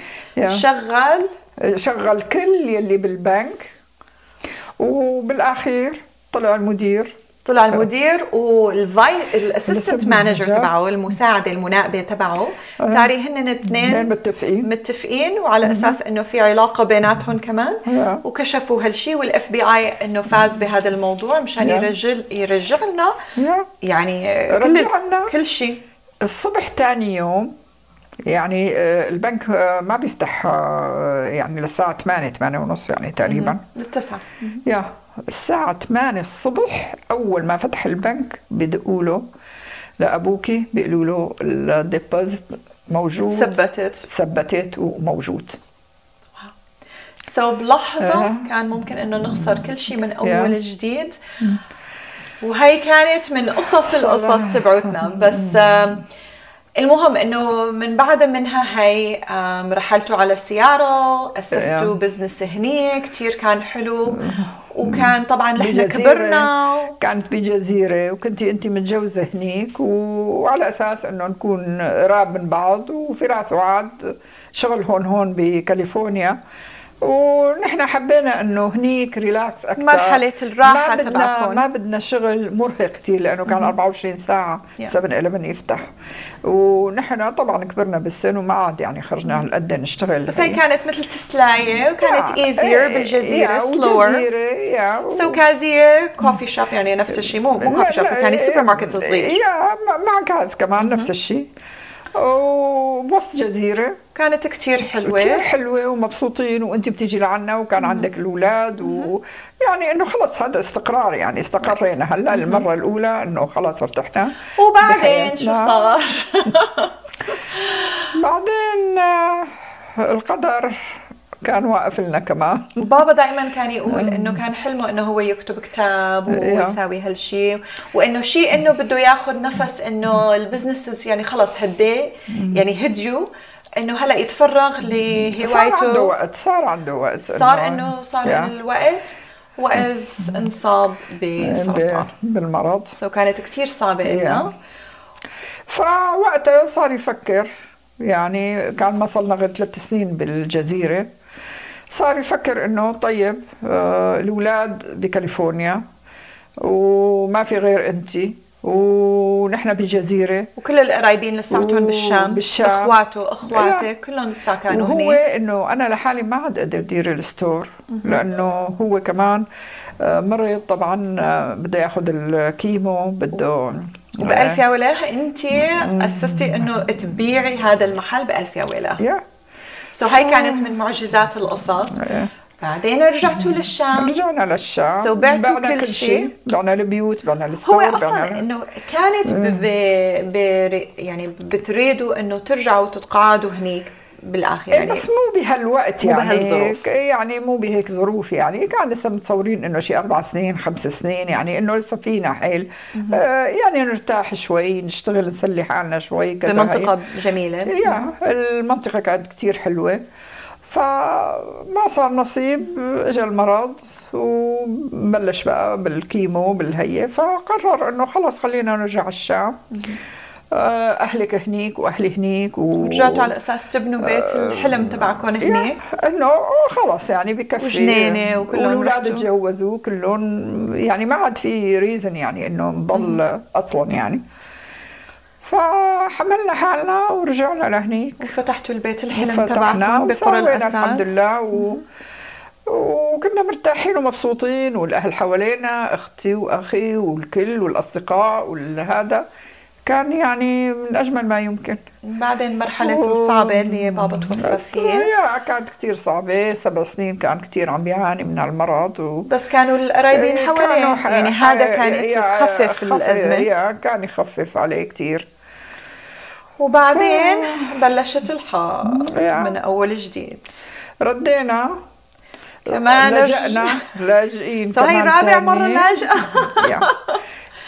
شغل كل يلي بالبنك، وبالاخير طلع المدير والاسيستنت مانجر تبعه، المساعده المناقبه تبعه، تاري هن الاثنين متفقين وعلى اساس انه في علاقه بيناتهم كمان، وكشفوا هالشيء، والاف بي اي انه فاز بهذا الموضوع مشان يرجع لنا يعني كل شيء. الصبح ثاني يوم يعني البنك ما بيفتح يعني للساعه 8:30 يعني تقريبا للتسعة. الساعة 8 الصبح أول ما فتح البنك بدقوا له لأبوكي، بيقولوا له الديبوزيت موجود، ثبتت وموجود. بلحظة كان ممكن إنه نخسر كل شيء من أول جديد، وهي كانت من القصص تبعتنا. بس المهم انه من بعد منها هي رحلتوا على سيارة، اسستوا بزنس هني كتير كان حلو، وكان طبعا نحن كبرنا، كانت بجزيرة، وكنتي انت متجوزة هنيك، وعلى اساس انه نكون قراب من بعض، وفراس وعد شغل هون بكاليفورنيا، ونحن حبينا انه هنيك ريلاكس اكثر، مرحله الراحه تبعكم، ما بدنا شغل مرهق كثير، لانه كان 24 ساعه 7-11 يفتح، ونحن طبعا كبرنا بالسن وما عاد يعني خرجنا هالقد نشتغل. بس هي كانت مثل تسلايه، وكانت ايزير بالجزيره، سلور. سو كازيه كوفي شوب، يعني نفس الشيء، مو كوفي شوب بس يعني سوبر ماركت صغير، مع كاز كمان نفس الشيء، وبوسط جزيرة كانت كتير حلوة ومبسوطين، وانت بتيجي لعنا وكان عندك الأولاد، ويعني انه خلص هذا استقرار، يعني استقرينا هلا المرة الأولى انه خلص ارتحنا. وبعدين شو صار؟ بعدين القدر كان واقف لنا كمان. بابا دائما كان يقول انه كان حلمه انه هو يكتب كتاب ويساوي هالشيء، وانه شيء انه بده ياخذ نفس، انه البزنسز يعني خلص يعني هديوا، انه هلا يتفرغ لهوايته. صار عنده وقت صار الوقت، وإذ انصاب بسرطان بالمرض. كانت كتير صعبة لنا. فوقتها صار يفكر، يعني كان ما صلنا غير 3 سنين بالجزيرة، صار يفكر انه طيب الاولاد بكاليفورنيا وما في غير انتي، ونحن بجزيرة، وكل القرايبين لساتهم بالشام، اخواته كلهم لسه كانوا هناك. وهو انه انا لحالي ما عاد اقدر ادير الستور، لانه هو كمان مريض طبعا، بده ياخذ الكيمو، بده. وبألف يا ولاه انت اسستي انه تبيعي هذا المحل بألف يا ولاه. هاي كانت من معجزات القصص. بعدين رجعتوا للشام. رجعنا للشام، بعتوا كل شيء، بعنا البيوت، بعنا الستور. هو اصلا انه كانت يعني بتريدوا انه ترجعوا تتقاعدوا هنيك بالاخر، يعني بس مو بهالوقت، يعني مو بهيك ظروف، يعني كان لسه متصورين انه شيء 4 سنين 5 سنين، يعني انه لسه فينا حيل يعني نرتاح شوي، نشتغل نسلي حالنا شوي كذا بمنطقة جميلة. المنطقة كانت كتير حلوة. فما صار نصيب، اجى المرض وبلش بقى بالكيمو بالهية، فقرر انه خلص خلينا نرجع الشام. اهلك هنيك واهلي هنيك ورجعتوا على اساس تبنوا بيت الحلم تبعكم هنيك؟ انه خلص يعني بكفي، وجنينه وكلهم والاولاد تجوزوا كلهم، يعني ما عاد في ريزن يعني انه نضل اصلا يعني. فحملنا حالنا ورجعنا لهنيك وفتحتوا البيت الحلم تبعكم بقرى الاسد الحمد لله. وكنا مرتاحين ومبسوطين، والاهل حوالينا، اختي واخي والكل والاصدقاء والهذا، كان يعني من اجمل ما يمكن. بعدين مرحله الصعبه اللي بابا توفى فيها كانت كثير صعبه، 7 سنين كان كثير عم بيعاني من المرض بس كانوا القرايبين حواليه، يعني هذا كانت تخفف الازمه، كان يخفف عليه كثير. وبعدين بلشت الحرب من اول جديد، ردينا كمان لجأنا لاجئين هي رابع مرة لاجئة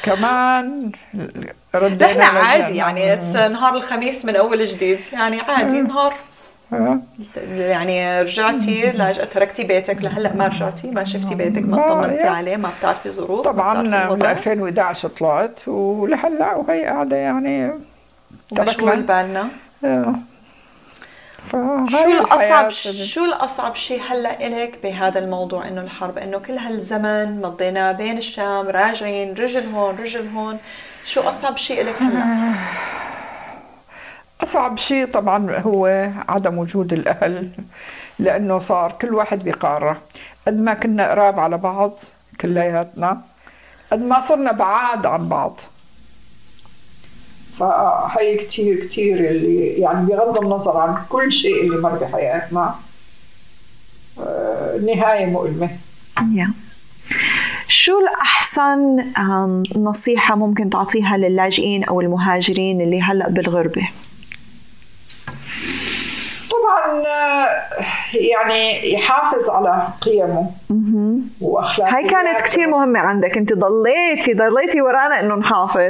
كمان ردينا. نحن عادي يعني نهار الخميس من أول جديد، يعني عادي نهار يعني رجعتي لاجئة، تركتي بيتك لهلا ما رجعتي، ما شفتي بيتك، ما طمنتي عليه، ما بتعرفي ظروف. طبعا من 2011 طلعت ولهلا وهي قاعدة يعني مشغول بالنا. شو الأصعب شيء هلا إلك بهذا الموضوع، إنه الحرب، إنه كل هالزمن مضيناه بين الشام راجعين، رجل هون رجل هون، شو أصعب شيء إلك هلا؟ أصعب شيء طبعا هو عدم وجود الأهل، لأنه صار كل واحد بقارة. قد ما كنا قراب على بعض كلياتنا، قد ما صرنا بعاد عن بعض. فهي كتير اللي يعني بغض النظر عن كل شيء اللي مر بحياتنا، نهاية مؤلمة. شو الأحسن نصيحة ممكن تعطيها للاجئين أو المهاجرين اللي هلأ بالغربة؟ طبعا يعني يحافظ على قيمه واخلاقه. هاي كانت كثير مهمه عندك، انت ضليتي ورانا انه نحافظ،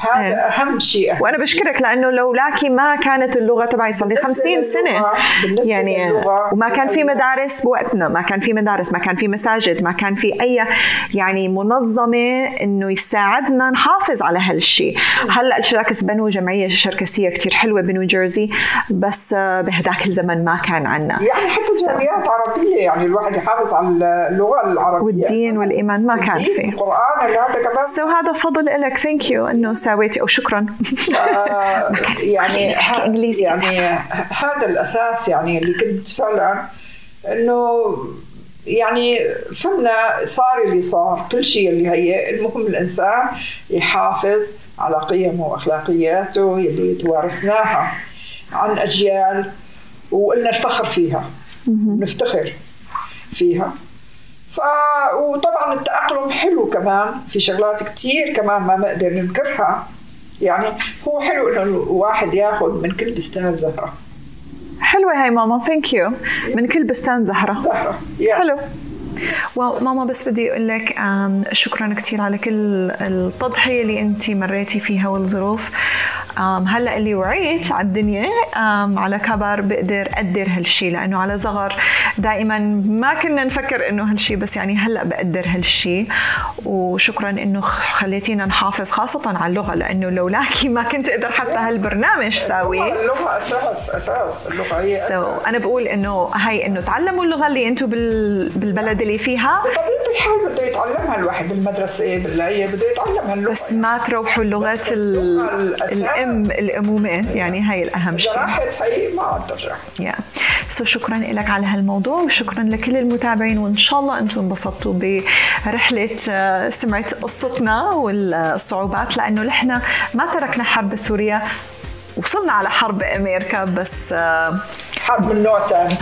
هذا اهم شيء. وانا بشكرك لانه لولاكي ما كانت اللغه تبعي، صار لي 50 سنه يعني، وما كان في مدارس بوقتنا، ما كان في مدارس، ما كان في مساجد، ما كان في اي يعني منظمه انه يساعدنا نحافظ على هالشيء. هلا الشراكس بنوا جمعيه شركسيه كثير حلوه بنيو جيرسي، بس بهداك الزمن ما كان عنا يعني حتى جمعيات عربيه، يعني الواحد يحافظ على اللغه العربيه والدين والايمان ما كان فيه القران هذا كمان. هذا فضل لك، ثانك يو انه سويتي، او شكرا. يعني هذا الاساس يعني اللي كنت فعلا انه يعني فهمنا صار اللي صار، كل شيء اللي هي المهم الانسان يحافظ على قيمه واخلاقياته اللي توارثناها عن اجيال، وقلنا الفخر فيها، نفتخر فيها. وطبعا التأقلم حلو كمان، في شغلات كتير كمان ما نقدر نذكرها، يعني هو حلو انه الواحد ياخذ من كل بستان زهرة. حلوة هاي ماما، ثانك يو. من كل بستان زهرة. حلو. ماما بس بدي أقول لك شكرا كتير على كل التضحية اللي أنت مريتي فيها والظروف. هلأ اللي وعيت على الدنيا على كبر بقدر أقدر هالشي، لأنه على صغر دائما ما كنا نفكر إنه هالشي، بس يعني هلأ بقدر هالشي. وشكرا إنه خليتينا نحافظ خاصة على اللغة، لأنه لولاكي ما كنت أقدر حتى هالبرنامج ساوي. اللغة أساس اللغة هي أنا بقول إنه هاي إنه تعلموا اللغة اللي أنتم بالبلد اللي فيها. بطبيعة الحال بده يتعلمها الواحد بالمدرسة بالعية، بده يتعلمها اللغة، بس ما تروحوا اللغات الأمومة، يعني هاي الأهم شيء. راحت هي ما عاد ترجع. شكرا لك على هالموضوع، وشكرا لكل المتابعين، وإن شاء الله أنتم انبسطتوا برحلة سمعت قصتنا والصعوبات، لأنه نحن ما تركنا حرب سوريا، وصلنا على حرب أمريكا، بس حرب من نوع ثاني.